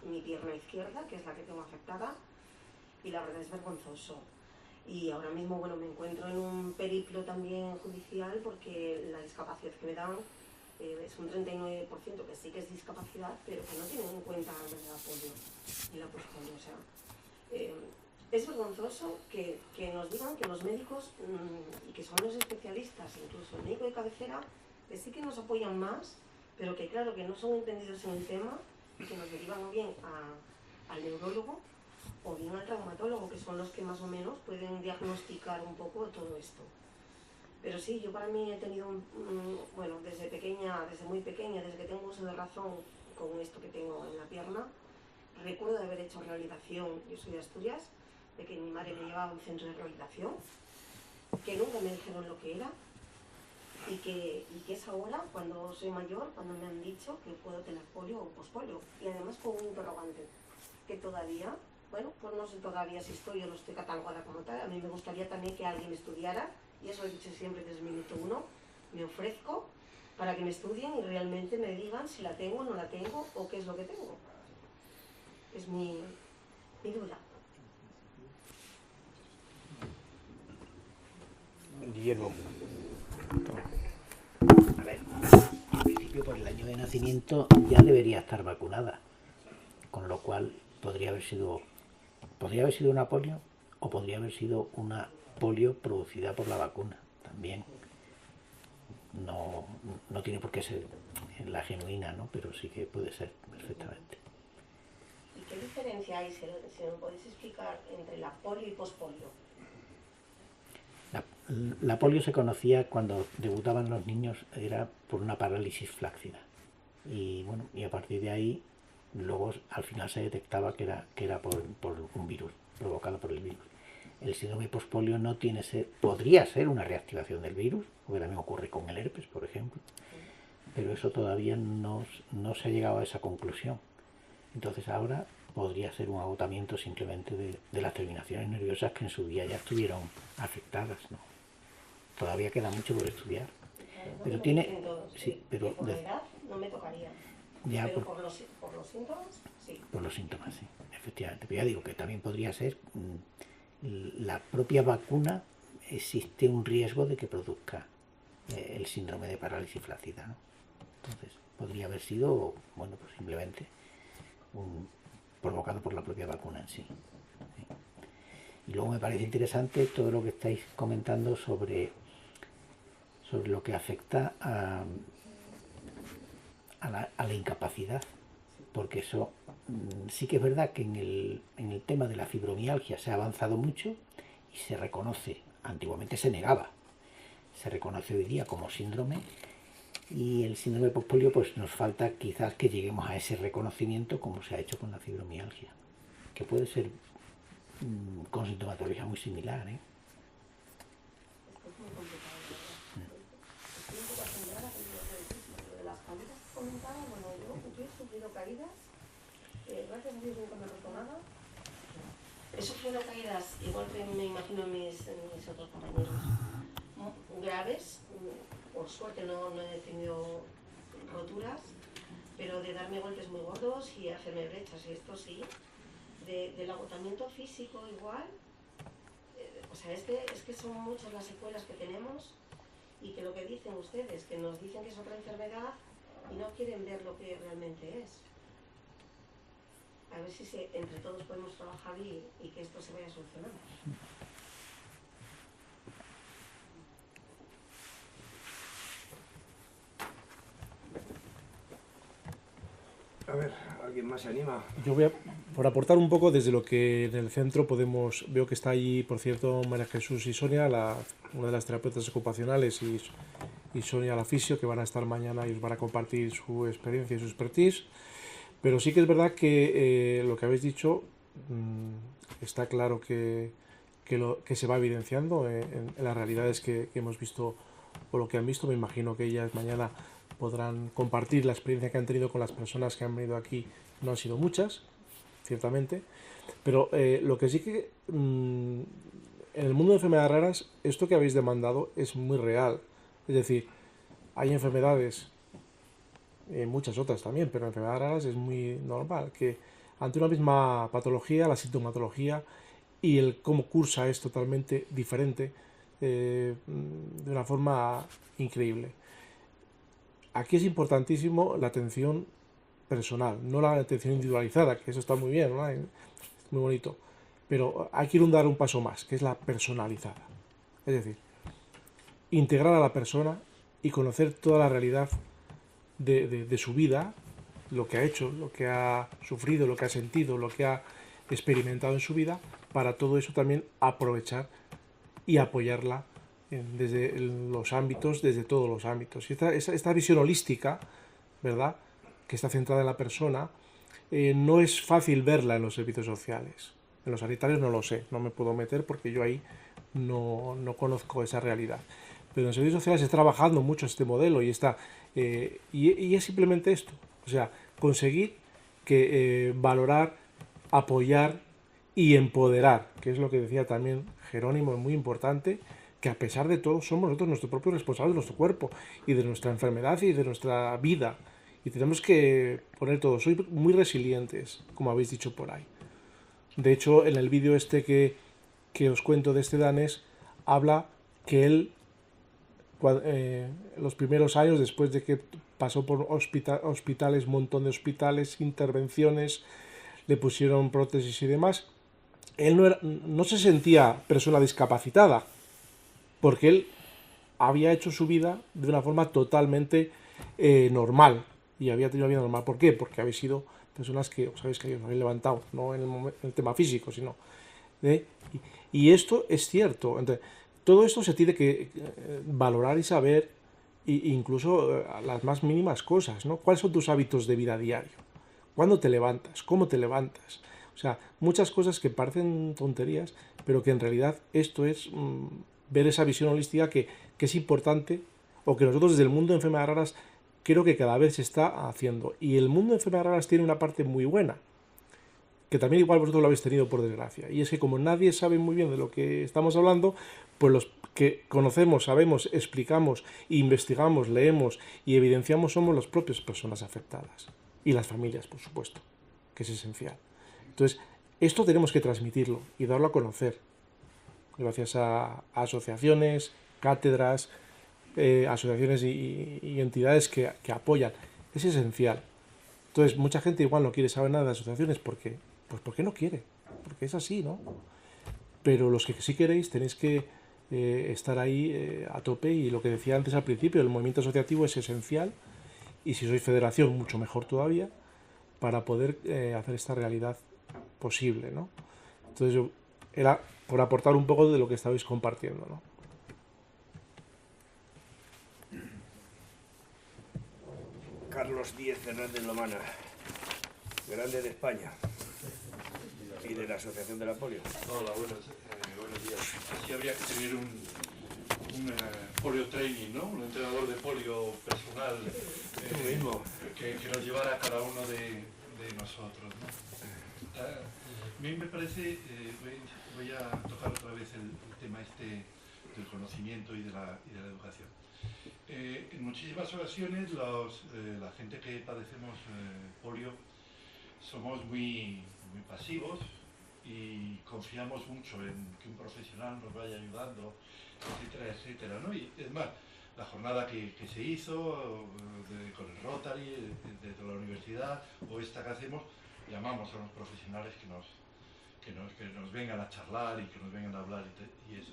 mi pierna izquierda, que es la que tengo afectada, y la verdad es vergonzoso. Y ahora mismo, bueno, me encuentro en un periplo también judicial porque la discapacidad que me dan es un 39%, que sí que es discapacidad, pero que no tienen en cuenta el apoyo y la pospolio. O sea, es vergonzoso que nos digan que los médicos, y que son los especialistas, incluso el médico de cabecera, que sí que nos apoyan más, pero que claro, que no son entendidos en el tema, y que nos derivan o bien al neurólogo o bien al traumatólogo, que son los que más o menos pueden diagnosticar un poco todo esto. Pero sí, yo para mí he tenido, bueno, desde muy pequeña, desde que tengo uso de razón con esto que tengo en la pierna, recuerdo de haber hecho rehabilitación. Yo soy de Asturias, de que mi madre me llevaba a un centro de rehabilitación, que nunca me dijeron lo que era, y que es ahora, cuando soy mayor, cuando me han dicho que puedo tener polio o pospolio, y además con un interrogante, que todavía, bueno, pues no sé todavía si estoy o no estoy catalogada como tal. A mí me gustaría también que alguien me estudiara, y eso he dicho siempre desde el minuto 1, me ofrezco para que me estudien y realmente me digan si la tengo o no la tengo, o qué es lo que tengo. Es mi duda. Guillermo. A ver. principio por el año de nacimiento ya debería estar vacunada, con lo cual podría haber sido una polio o podría haber sido una polio producida por la vacuna también. No tiene por qué ser la genuina, ¿no? Pero sí que puede ser perfectamente. ¿Y qué diferencia hay, si me podéis explicar, entre la polio y pospolio? La polio se conocía cuando debutaban los niños, era por una parálisis flácida. Y bueno, y a partir de ahí, luego al final se detectaba que era por un virus, provocado por el virus. El síndrome pospolio podría ser una reactivación del virus, porque también ocurre con el herpes, por ejemplo, pero eso todavía no se ha llegado a esa conclusión. Entonces ahora podría ser un agotamiento simplemente de las terminaciones nerviosas que en su día ya estuvieron afectadas, ¿no? Todavía queda mucho por estudiar. Pero tiene... Sí, pero... Por la edad no me tocaría. Ya, pero por los síntomas, sí. Por los síntomas, sí, efectivamente. Pero ya digo que también podría ser... la propia vacuna, existe un riesgo de que produzca el síndrome de parálisis flácida, ¿no? Entonces, podría haber sido, bueno, pues simplemente provocado por la propia vacuna en sí. ¿Sí? Y luego me parece interesante todo lo que estáis comentando sobre lo que afecta a la incapacidad, porque eso sí que es verdad que en el tema de la fibromialgia se ha avanzado mucho y se reconoce, antiguamente se negaba, se reconoce hoy día como síndrome, y el síndrome pospolio pues nos falta quizás que lleguemos a ese reconocimiento como se ha hecho con la fibromialgia, que puede ser con sintomatología muy similar, ¿eh? Es muy complicado, ¿verdad? Estoy un poco asombrada con lo de las caídas que comentaba. Bueno, yo he sufrido caídas, gracias a Dios nunca me he roto nada. He sufrido caídas, igual que me imagino mis otros compañeros, graves. Por suerte no he tenido roturas, pero de darme golpes muy gordos y hacerme brechas, y esto sí. Del agotamiento físico igual, o sea, es que son muchas las secuelas que tenemos, y que lo que dicen ustedes, que nos dicen que es otra enfermedad y no quieren ver lo que realmente es. A ver si entre todos podemos trabajar y que esto se vaya solucionando. A ver, ¿alguien más se anima? Yo voy por aportar un poco desde lo que en el centro veo que está allí, por cierto, María Jesús y Sonia, una de las terapeutas ocupacionales, y Sonia la fisio, que van a estar mañana y os van a compartir su experiencia y su expertise. Pero sí que es verdad que lo que habéis dicho está claro que se va evidenciando en las realidades que hemos visto o lo que han visto. Me imagino que ellas mañana podrán compartir la experiencia que han tenido con las personas que han venido aquí. No han sido muchas, ciertamente, pero lo que sí que en el mundo de enfermedades raras, esto que habéis demandado es muy real. Es decir, hay enfermedades, muchas otras también, pero en enfermedades raras es muy normal que ante una misma patología, la sintomatología y el cómo cursa es totalmente diferente, de una forma increíble. Aquí es importantísimo la atención personal, no la atención individualizada, que eso está muy bien, ¿no? Es muy bonito, pero hay que dar un paso más, que es la personalizada. Es decir, integrar a la persona y conocer toda la realidad de su vida, lo que ha hecho, lo que ha sufrido, lo que ha sentido, lo que ha experimentado en su vida, para todo eso también aprovechar y apoyarla desde los ámbitos, desde todos los ámbitos. Y esta visión holística, ¿verdad?, que está centrada en la persona, no es fácil verla en los servicios sociales. En los sanitarios no lo sé, no me puedo meter porque yo ahí no conozco esa realidad. Pero en los servicios sociales se está trabajando mucho este modelo y es simplemente esto. O sea, conseguir valorar, apoyar y empoderar, que es lo que decía también Jerónimo, es muy importante, que a pesar de todo somos nosotros nuestro propio responsable de nuestro cuerpo y de nuestra enfermedad y de nuestra vida. Y tenemos que poner todo, soy muy resilientes, como habéis dicho por ahí. De hecho, en el vídeo este que os cuento de este danés, habla que él, los primeros años después de que pasó por hospitales, un montón de hospitales, intervenciones, le pusieron prótesis y demás. Él no se sentía persona discapacitada, porque él había hecho su vida de una forma totalmente normal, y había tenido una vida normal. ¿Por qué? Porque habéis sido personas que, sabéis que os habéis levantado, no en el tema físico, sino... y esto es cierto. Entonces, todo esto se tiene que valorar y saber, incluso las más mínimas cosas, ¿no? ¿Cuáles son tus hábitos de vida diario? ¿Cuándo te levantas? ¿Cómo te levantas? O sea, muchas cosas que parecen tonterías, pero que en realidad esto es ver esa visión holística que es importante, o que nosotros desde el mundo de enfermedades raras creo que cada vez se está haciendo. Y el mundo de enfermedades raras tiene una parte muy buena, que también igual vosotros lo habéis tenido por desgracia, y es que como nadie sabe muy bien de lo que estamos hablando, pues los que conocemos, sabemos, explicamos, investigamos, leemos y evidenciamos somos las propias personas afectadas, y las familias, por supuesto, que es esencial. Entonces, esto tenemos que transmitirlo y darlo a conocer, gracias a asociaciones, cátedras, asociaciones y entidades que apoyan. Es esencial. Entonces, mucha gente igual no quiere saber nada de asociaciones porque no quiere, porque es así, ¿no? Pero los que sí queréis tenéis que estar ahí a tope, y lo que decía antes al principio, el movimiento asociativo es esencial, y si sois federación, mucho mejor todavía, para poder hacer esta realidad posible, ¿no? Entonces, era por aportar un poco de lo que estabais compartiendo, ¿no? Carlos Díez Fernández Lomana, grande de España y de la Asociación de la Polio. Hola, buenos días. Aquí habría que tener un polio training, ¿no? Un entrenador de polio personal que nos llevara a cada uno de nosotros, ¿no? A mí me parece, voy a tocar otra vez el tema del conocimiento y de la educación. En muchísimas ocasiones la gente que padecemos polio somos muy pasivos y confiamos mucho en que un profesional nos vaya ayudando, etcétera, etcétera, ¿no? Y es más, la jornada que se hizo con el Rotary desde la universidad, o esta que hacemos, llamamos a los profesionales que nos vengan a charlar y que nos vengan a hablar y eso.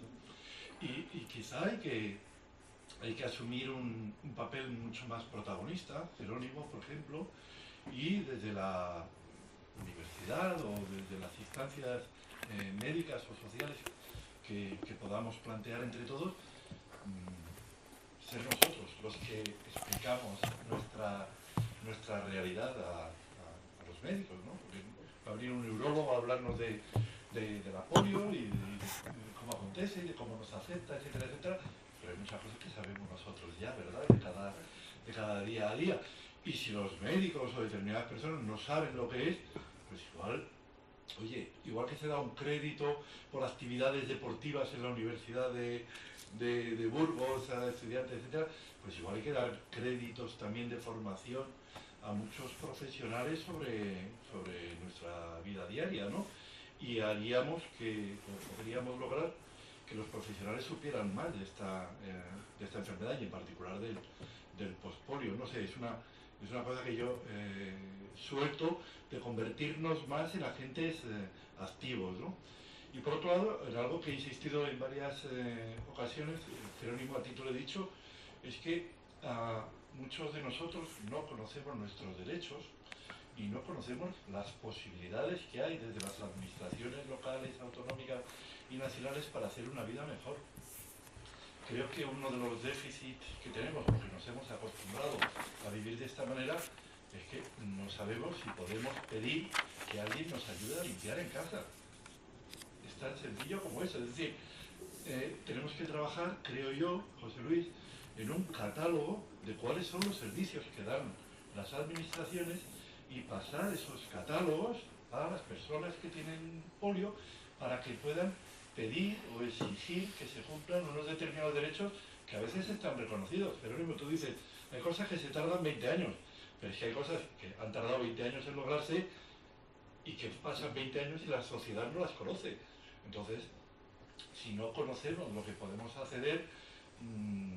Y quizá hay que asumir un papel mucho más protagonista, Jerónimo, por ejemplo, y desde la universidad o desde las instancias médicas o sociales que podamos plantear entre todos, ser nosotros los que explicamos nuestra realidad a los médicos, ¿no? Porque va a venir un neurólogo a hablarnos de la polio y de cómo acontece y de cómo nos afecta, etcétera, etcétera. Pero hay muchas cosas que sabemos nosotros ya, ¿verdad? De cada día a día. Y si los médicos o determinadas personas no saben lo que es, pues igual que se da un crédito por actividades deportivas en la Universidad de Burgos a estudiantes, etcétera, pues igual hay que dar créditos también de formación a muchos profesionales sobre nuestra vida diaria, ¿no? Y podríamos lograr que los profesionales supieran más de esta enfermedad, y en particular del pospolio. No sé, es una cosa que yo suelto, de convertirnos más en agentes activos, ¿no? Y por otro lado, en algo que he insistido en varias ocasiones, Jerónimo, a ti te lo he dicho, es que muchos de nosotros no conocemos nuestros derechos y no conocemos las posibilidades que hay desde las administraciones locales, autonómicas y nacionales para hacer una vida mejor. Creo que uno de los déficits que tenemos, porque nos hemos acostumbrado a vivir de esta manera, es que no sabemos si podemos pedir que alguien nos ayude a limpiar en casa. Es tan sencillo como eso. Es decir, tenemos que trabajar, creo yo, José Luis, en un catálogo de cuáles son los servicios que dan las administraciones y pasar esos catálogos a las personas que tienen polio para que puedan pedir o exigir que se cumplan unos determinados derechos que a veces están reconocidos. Pero mismo tú dices, hay cosas que se tardan 20 años, pero es que hay cosas que han tardado 20 años en lograrse y que pasan 20 años y la sociedad no las conoce. Entonces, si no conocemos lo que podemos acceder,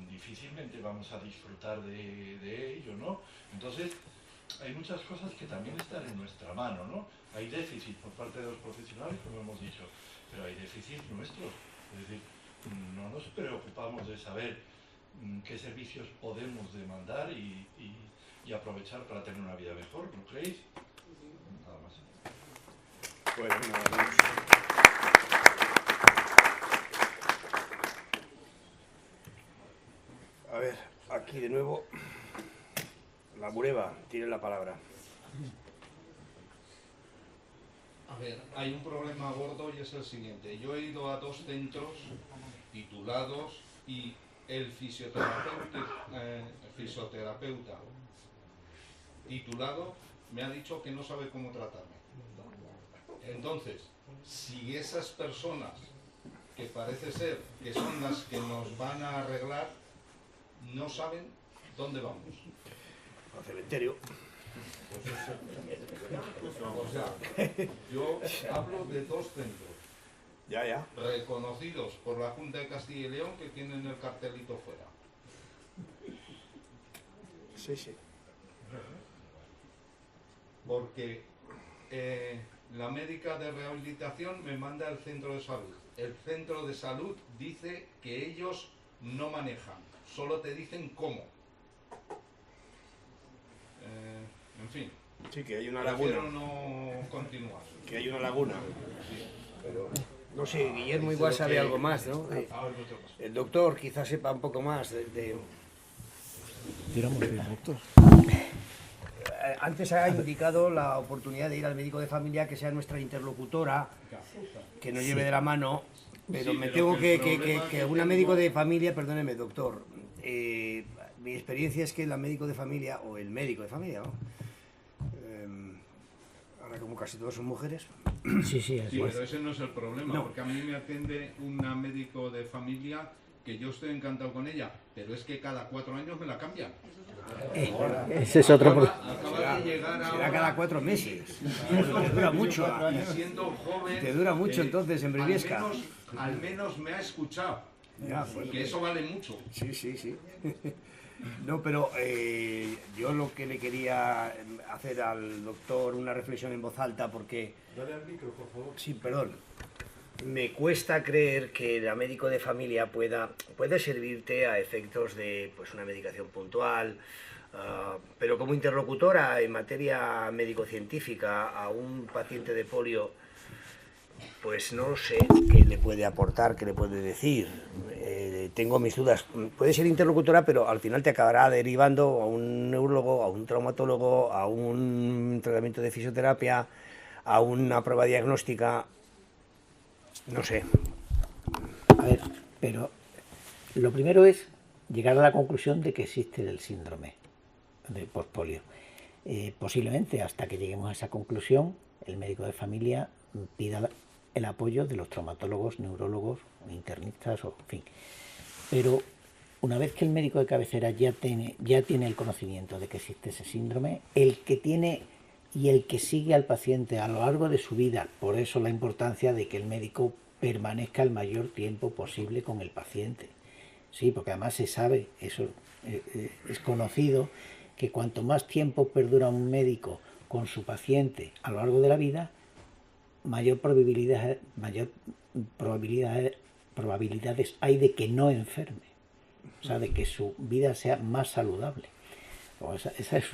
difícilmente vamos a disfrutar de ello, ¿no? Entonces, hay muchas cosas que también están en nuestra mano, ¿no? Hay déficit por parte de los profesionales, como hemos dicho, pero hay déficit nuestros. Es decir, no nos preocupamos de saber qué servicios podemos demandar y aprovechar para tener una vida mejor, ¿no creéis? Nada más. Bueno, nada más. A ver, aquí de nuevo, la Bureba tiene la palabra. A ver, hay un problema gordo y es el siguiente. Yo he ido a 2 centros titulados y el fisioterapeuta titulado me ha dicho que no sabe cómo tratarme. Entonces, si esas personas que parece ser que son las que nos van a arreglar no saben dónde vamos. Al cementerio. O sea, yo hablo de 2 centros. Ya. Reconocidos por la Junta de Castilla y León que tienen el cartelito fuera. Sí. Porque la médica de rehabilitación me manda al centro de salud. El centro de salud dice que ellos no manejan, solo te dicen cómo. En fin. Sí, que hay una laguna. Prefiero no continuar. Que hay una laguna. Sí, pero... No sé, Guillermo igual sabe algo más, ¿no? El doctor quizás sepa un poco más de... Tiramos del doctor. Antes ha indicado la oportunidad de ir al médico de familia, que sea nuestra interlocutora, que nos lleve de la mano, pero me tengo que una médico de familia, perdóneme, doctor, mi experiencia es que la médico de familia, o el médico de familia, ¿no? Ahora como casi todos son mujeres. Sí, pero ese no es el problema, porque a mí me atiende una médico de familia que yo estoy encantado con ella, pero es que cada 4 años me la cambian. Ese es otro problema. Acaba de llegar ahora, será cada 4 meses. Te dura mucho. Y siendo joven, Te dura mucho entonces en Briviesca. Al menos me ha escuchado. Ya, bueno, que eso vale mucho. Sí. No, pero yo lo que le quería hacer al doctor una reflexión en voz alta, porque... Dale al micro, por favor. Sí, perdón. Me cuesta creer que la médico de familia pueda servirte a efectos de pues, una medicación puntual, pero como interlocutora en materia médico-científica a un paciente de polio, pues no sé qué le puede aportar, qué le puede decir. Tengo mis dudas. Puede ser interlocutora, pero al final te acabará derivando a un neurólogo, a un traumatólogo, a un tratamiento de fisioterapia, a una prueba diagnóstica. No sé. A ver, pero lo primero es llegar a la conclusión de que existe el síndrome de postpolio. Posiblemente hasta que lleguemos a esa conclusión, el médico de familia pida el apoyo de los traumatólogos, neurólogos, internistas, o en fin. Pero una vez que el médico de cabecera ya tiene el conocimiento de que existe ese síndrome, el que tiene y el que sigue al paciente a lo largo de su vida, por eso la importancia de que el médico permanezca el mayor tiempo posible con el paciente. Sí, porque además se sabe, eso es conocido, que cuanto más tiempo perdura un médico con su paciente a lo largo de la vida, mayor probabilidades hay de que no enferme, o sea, de que su vida sea más saludable. Esa es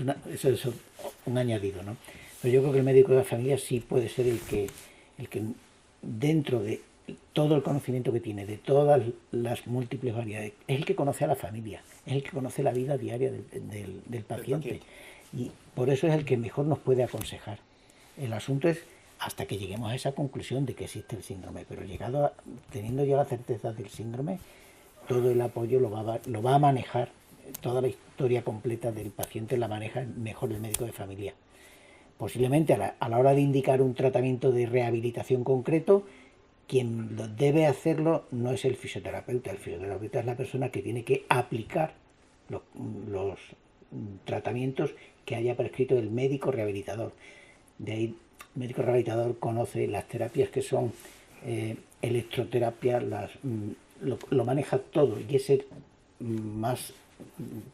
un añadido, ¿no? Pero yo creo que el médico de la familia sí puede ser el que dentro de todo el conocimiento que tiene, de todas las múltiples variedades, es el que conoce a la familia, es el que conoce la vida diaria del paciente, y por eso es el que mejor nos puede aconsejar. El asunto es hasta que lleguemos a esa conclusión de que existe el síndrome, pero teniendo ya la certeza del síndrome, todo el apoyo lo va a manejar, toda la historia completa del paciente la maneja mejor el médico de familia. Posiblemente a la hora de indicar un tratamiento de rehabilitación concreto, quien debe hacerlo no es el fisioterapeuta es la persona que tiene que aplicar los tratamientos que haya prescrito el médico rehabilitador. De ahí, el médico rehabilitador conoce las terapias que son, electroterapia, lo maneja todo, y es más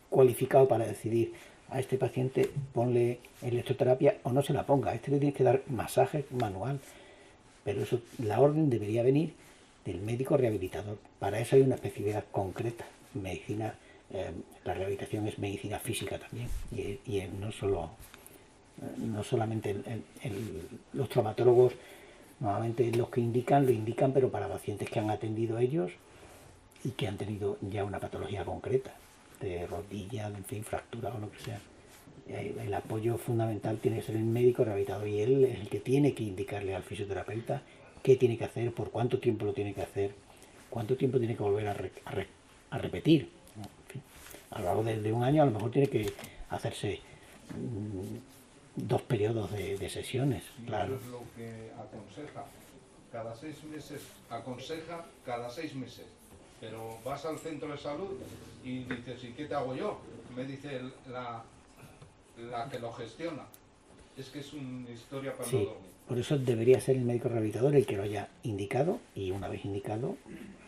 cualificado para decidir a este paciente ponle electroterapia o no se la ponga. A este le tienes que dar masaje manual, pero eso, la orden debería venir del médico rehabilitador. Para eso hay una especialidad concreta. Medicina, la rehabilitación es medicina física también, y no solamente los traumatólogos normalmente los que lo indican, pero para pacientes que han atendido a ellos y que han tenido ya una patología concreta, de rodilla, en fin, fractura o lo que sea. El apoyo fundamental tiene que ser el médico rehabilitador, y él es el que tiene que indicarle al fisioterapeuta qué tiene que hacer, por cuánto tiempo lo tiene que hacer, cuánto tiempo tiene que volver a repetir. En fin, a lo largo de un año a lo mejor tiene que hacerse 2 periodos de sesiones, claro. Eso es lo que aconseja. Cada 6 meses, aconseja cada 6 meses. Pero vas al centro de salud y dices, ¿y qué te hago yo? Me dice la que lo gestiona. Es que es una historia para no dormir. Por eso debería ser el médico rehabilitador el que lo haya indicado, y una vez indicado,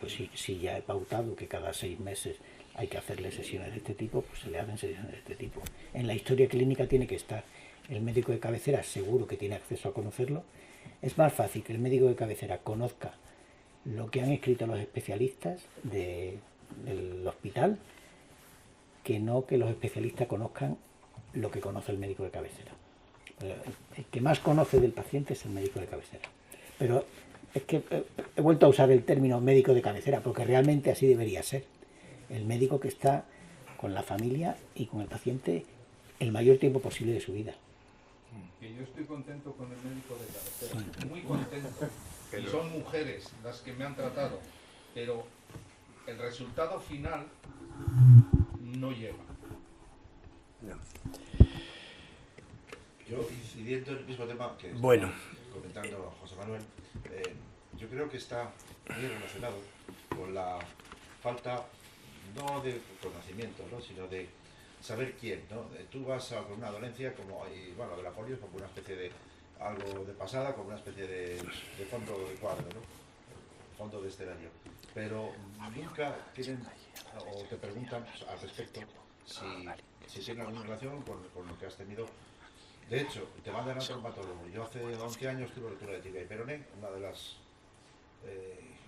pues si ya he pautado que cada 6 meses hay que hacerle sesiones de este tipo, pues se le hacen sesiones de este tipo. En la historia clínica tiene que estar el médico de cabecera, seguro que tiene acceso a conocerlo. Es más fácil que el médico de cabecera conozca lo que han escrito los especialistas del hospital, que no que los especialistas conozcan lo que conoce el médico de cabecera. El que más conoce del paciente es el médico de cabecera. Pero es que he vuelto a usar el término médico de cabecera, porque realmente así debería ser. El médico que está con la familia y con el paciente el mayor tiempo posible de su vida. Que yo estoy contento con el médico de cabecera, muy contento. Y son mujeres las que me han tratado, pero el resultado final no llega. Yo, incidiendo en el mismo tema que bueno, comentando José Manuel, yo creo que está muy relacionado con la falta, no de conocimiento, ¿no?, sino de saber quién, ¿no? Tú vas a con una dolencia como, y bueno, de la polio es como una especie de algo de pasada, como una especie de fondo de cuadro, ¿no?, fondo de escenario, pero nunca tienen o te preguntan al respecto si tiene alguna relación con lo que has tenido. De hecho, te mandan a traumatólogo. Yo hace 11 años tuve rotura de tibia y peroné, una de las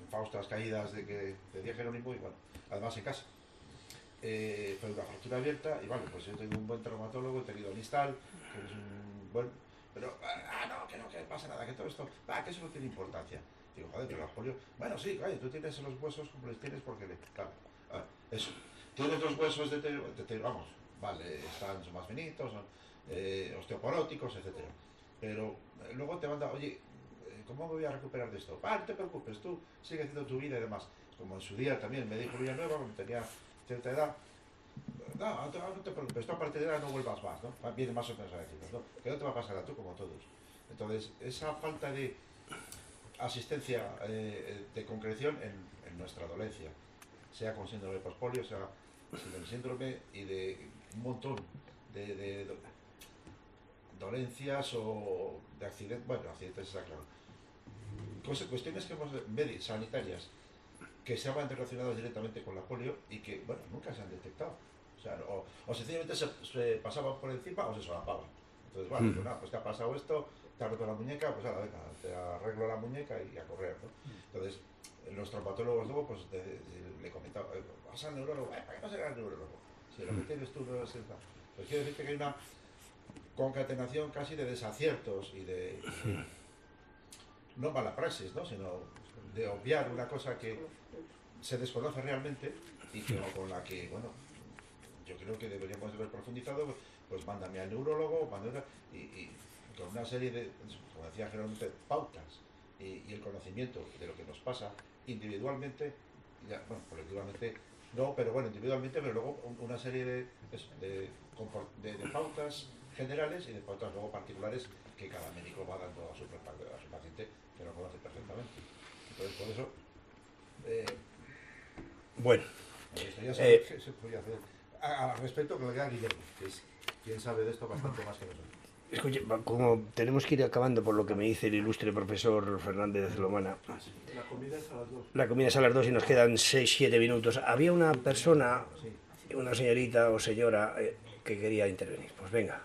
infaustas caídas de Día Jerónimo, y bueno, además en casa. Fue una fractura abierta, y vale, pues yo tengo un buen traumatólogo, he tenido Anistal, que es un buen... Pero, no, que pasa nada, que todo esto, que eso no tiene importancia. Digo, joder, pero la polio... Bueno, sí, oye, tú tienes los huesos como les tienes porque... Claro, eso. Tienes los huesos de vamos, vale, son más finitos, son osteoporóticos, etcétera. Pero luego te manda, oye, ¿cómo me voy a recuperar de esto? No te preocupes, tú sigue haciendo tu vida y demás. Como en su día también me dijo Villanueva, cuando tenía cierta edad, no te preocupes, tú a partir de ahora no vuelvas más, ¿no? Viene más o menos a decirnos, ¿no?, que no te va a pasar a tú como a todos. Entonces, esa falta de asistencia, de concreción en nuestra dolencia, sea con síndrome de pospolio, sea sin el síndrome, y de un montón de dolencias o de accidentes, bueno, accidentes está claro. Cuestiones que hemos sanitarias que se van relacionadas directamente con la polio y que, bueno, nunca se han detectado. O sea, o sencillamente se pasaban por encima o se solapaban. Entonces, bueno, pues nada, pues te ha pasado esto, te ha roto la muñeca, pues ahora venga, te arreglo la muñeca y a correr, ¿no? Entonces, los traumatólogos luego, pues le comentaban, vas al neurólogo, ¿para qué vas a ir al neurólogo? Si lo que tienes tú no es el... Pues quiero decirte que hay una concatenación casi de desaciertos y de no mala praxis, ¿no?, sino de obviar una cosa que se desconoce realmente y que, con la que, bueno, yo creo que deberíamos haber profundizado. Pues mándame al neurólogo, y con una serie de, como decía Jerónimo, pautas y el conocimiento de lo que nos pasa individualmente, ya, bueno, colectivamente no, pero bueno, individualmente, pero luego una serie de pautas generales y de pautas luego particulares que cada médico va dando a su paciente, que lo conoce perfectamente. Entonces, por eso, bueno, esto ya sabe qué se podría hacer. Al respecto, que lo diga Guillermo, que es quien sabe de esto bastante más que nosotros. Escuche, como tenemos que ir acabando por lo que me dice el ilustre profesor Fernández Lomana. La comida es a las 2. La comida es a las 2 y nos quedan 6-7 minutos. Había una persona, una señorita o señora que quería intervenir. Pues venga.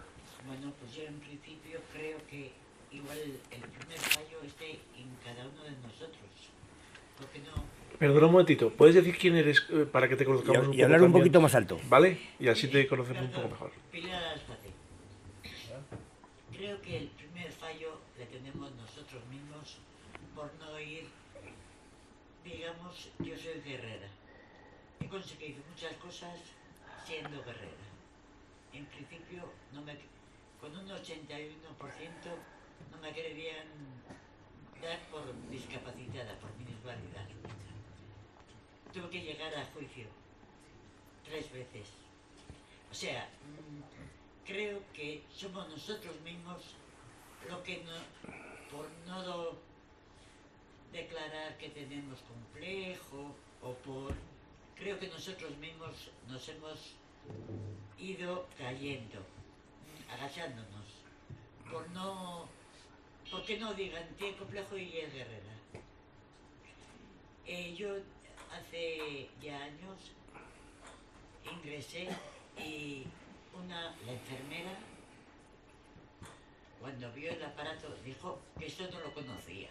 Bueno, pues yo en principio creo que igual el primer fallo esté en cada uno de nosotros. Porque no... Perdona un momentito, ¿puedes decir quién eres para que te conozcamos un poco? Y hablar un también? poquito más alto. ¿Vale? Y así te conocemos un poco mejor. Pilar Alzate. Creo que el primer fallo le tenemos nosotros mismos por no ir, digamos, yo soy guerrera. He conseguido muchas cosas siendo guerrera. En principio, con un 81% no me querían dar por discapacitada, por minusvalidad. Tuve que llegar a juicio 3 veces. O sea, creo que somos nosotros mismos lo que por no declarar que tenemos complejo o creo que nosotros mismos nos hemos ido cayendo, agachándonos, porque no digan tiene complejo y es guerrera. Yo hace ya años ingresé y la enfermera, cuando vio el aparato, dijo que esto no lo conocía.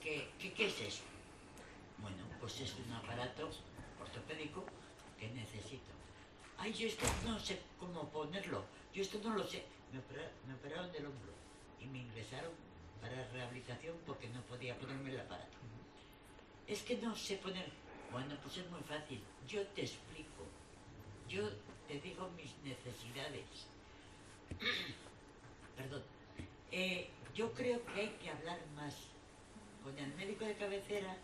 ¿Qué es eso? Bueno, pues es un aparato ortopédico que necesito. Ay, yo esto no sé cómo ponerlo, yo esto no lo sé. Me operaron del hombro y me ingresaron para rehabilitación porque no podía ponerme el aparato. Es que no sé poner... Bueno, pues es muy fácil, yo te explico. Yo te digo mis necesidades. Perdón. Yo creo que hay que hablar más. Con el médico de cabecera,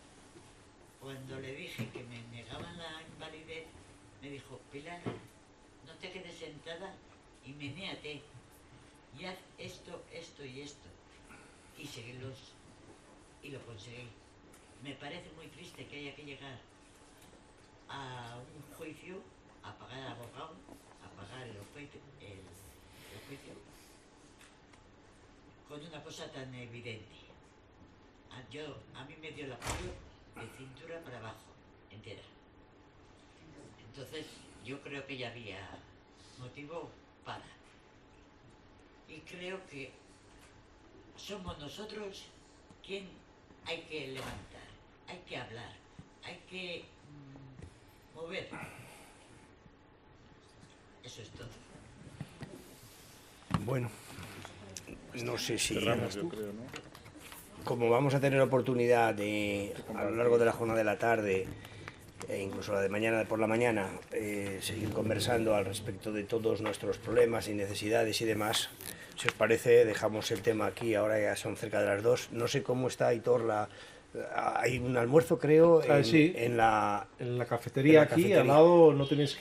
cuando le dije que me negaban la invalidez, me dijo, Pilar, no te quedes sentada y menéate. Y haz esto, esto y esto. Y seguirlos. Y lo conseguí. Me parece muy triste que haya que llegar a un juicio, a pagar al abogado, a pagar el juicio, con una cosa tan evidente. A mí me dio el apoyo de cintura para abajo, entera. Entonces, yo creo que ya había motivo para. Y creo que somos nosotros quien hay que levantar, hay que hablar, hay que mover. Eso es todo. Bueno, no sé si... Cerramos, yo creo, ¿no? Como vamos a tener oportunidad de, a lo largo de la jornada de la tarde, e incluso la de mañana por la mañana, seguir conversando al respecto de todos nuestros problemas y necesidades y demás, si os parece, dejamos el tema aquí, ahora ya son cerca de las 2. No sé cómo está, Aitor, hay un almuerzo, creo, sí, en la cafetería aquí, al lado. No tenéis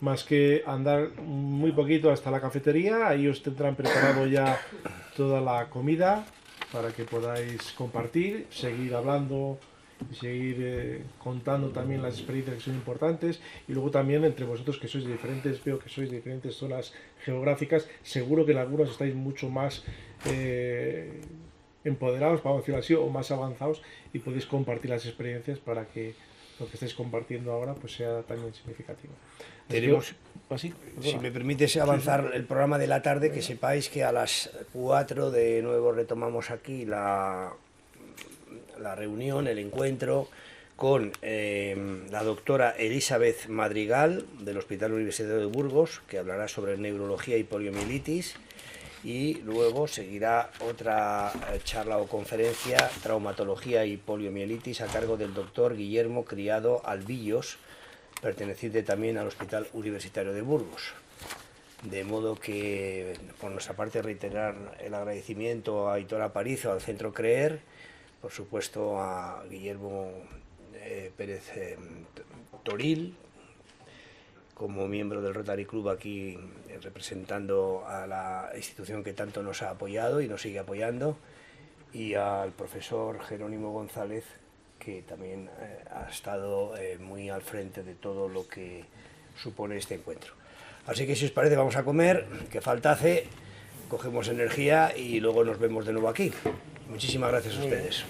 más que andar muy poquito hasta la cafetería. Ahí os tendrán preparado ya toda la comida para que podáis compartir, seguir hablando y seguir contando también las experiencias que son importantes. Y luego también entre vosotros, que sois de diferentes, veo que sois de diferentes zonas geográficas, seguro que en algunas estáis mucho más empoderados, para decirlo así, o más avanzados, y podéis compartir las experiencias para que lo que estáis compartiendo ahora pues sea también significativo. Tenemos, si me permites avanzar el programa de la tarde, que sepáis que a las 4 de nuevo retomamos aquí la reunión, el encuentro con la doctora Elizabeth Madrigal del Hospital Universitario de Burgos, que hablará sobre neurología y poliomielitis, y luego seguirá otra charla o conferencia, traumatología y poliomielitis, a cargo del doctor Guillermo Criado Albillos, perteneciente también al Hospital Universitario de Burgos. De modo que, por nuestra parte, reiterar el agradecimiento a Aitor Aparicio, al Centro CREER, por supuesto a Guillermo Pérez Toril, como miembro del Rotary Club aquí, representando a la institución que tanto nos ha apoyado y nos sigue apoyando, y al profesor Jerónimo González, que también ha estado muy al frente de todo lo que supone este encuentro. Así que si os parece vamos a comer, que falta hace, cogemos energía y luego nos vemos de nuevo aquí. Muchísimas gracias a ustedes.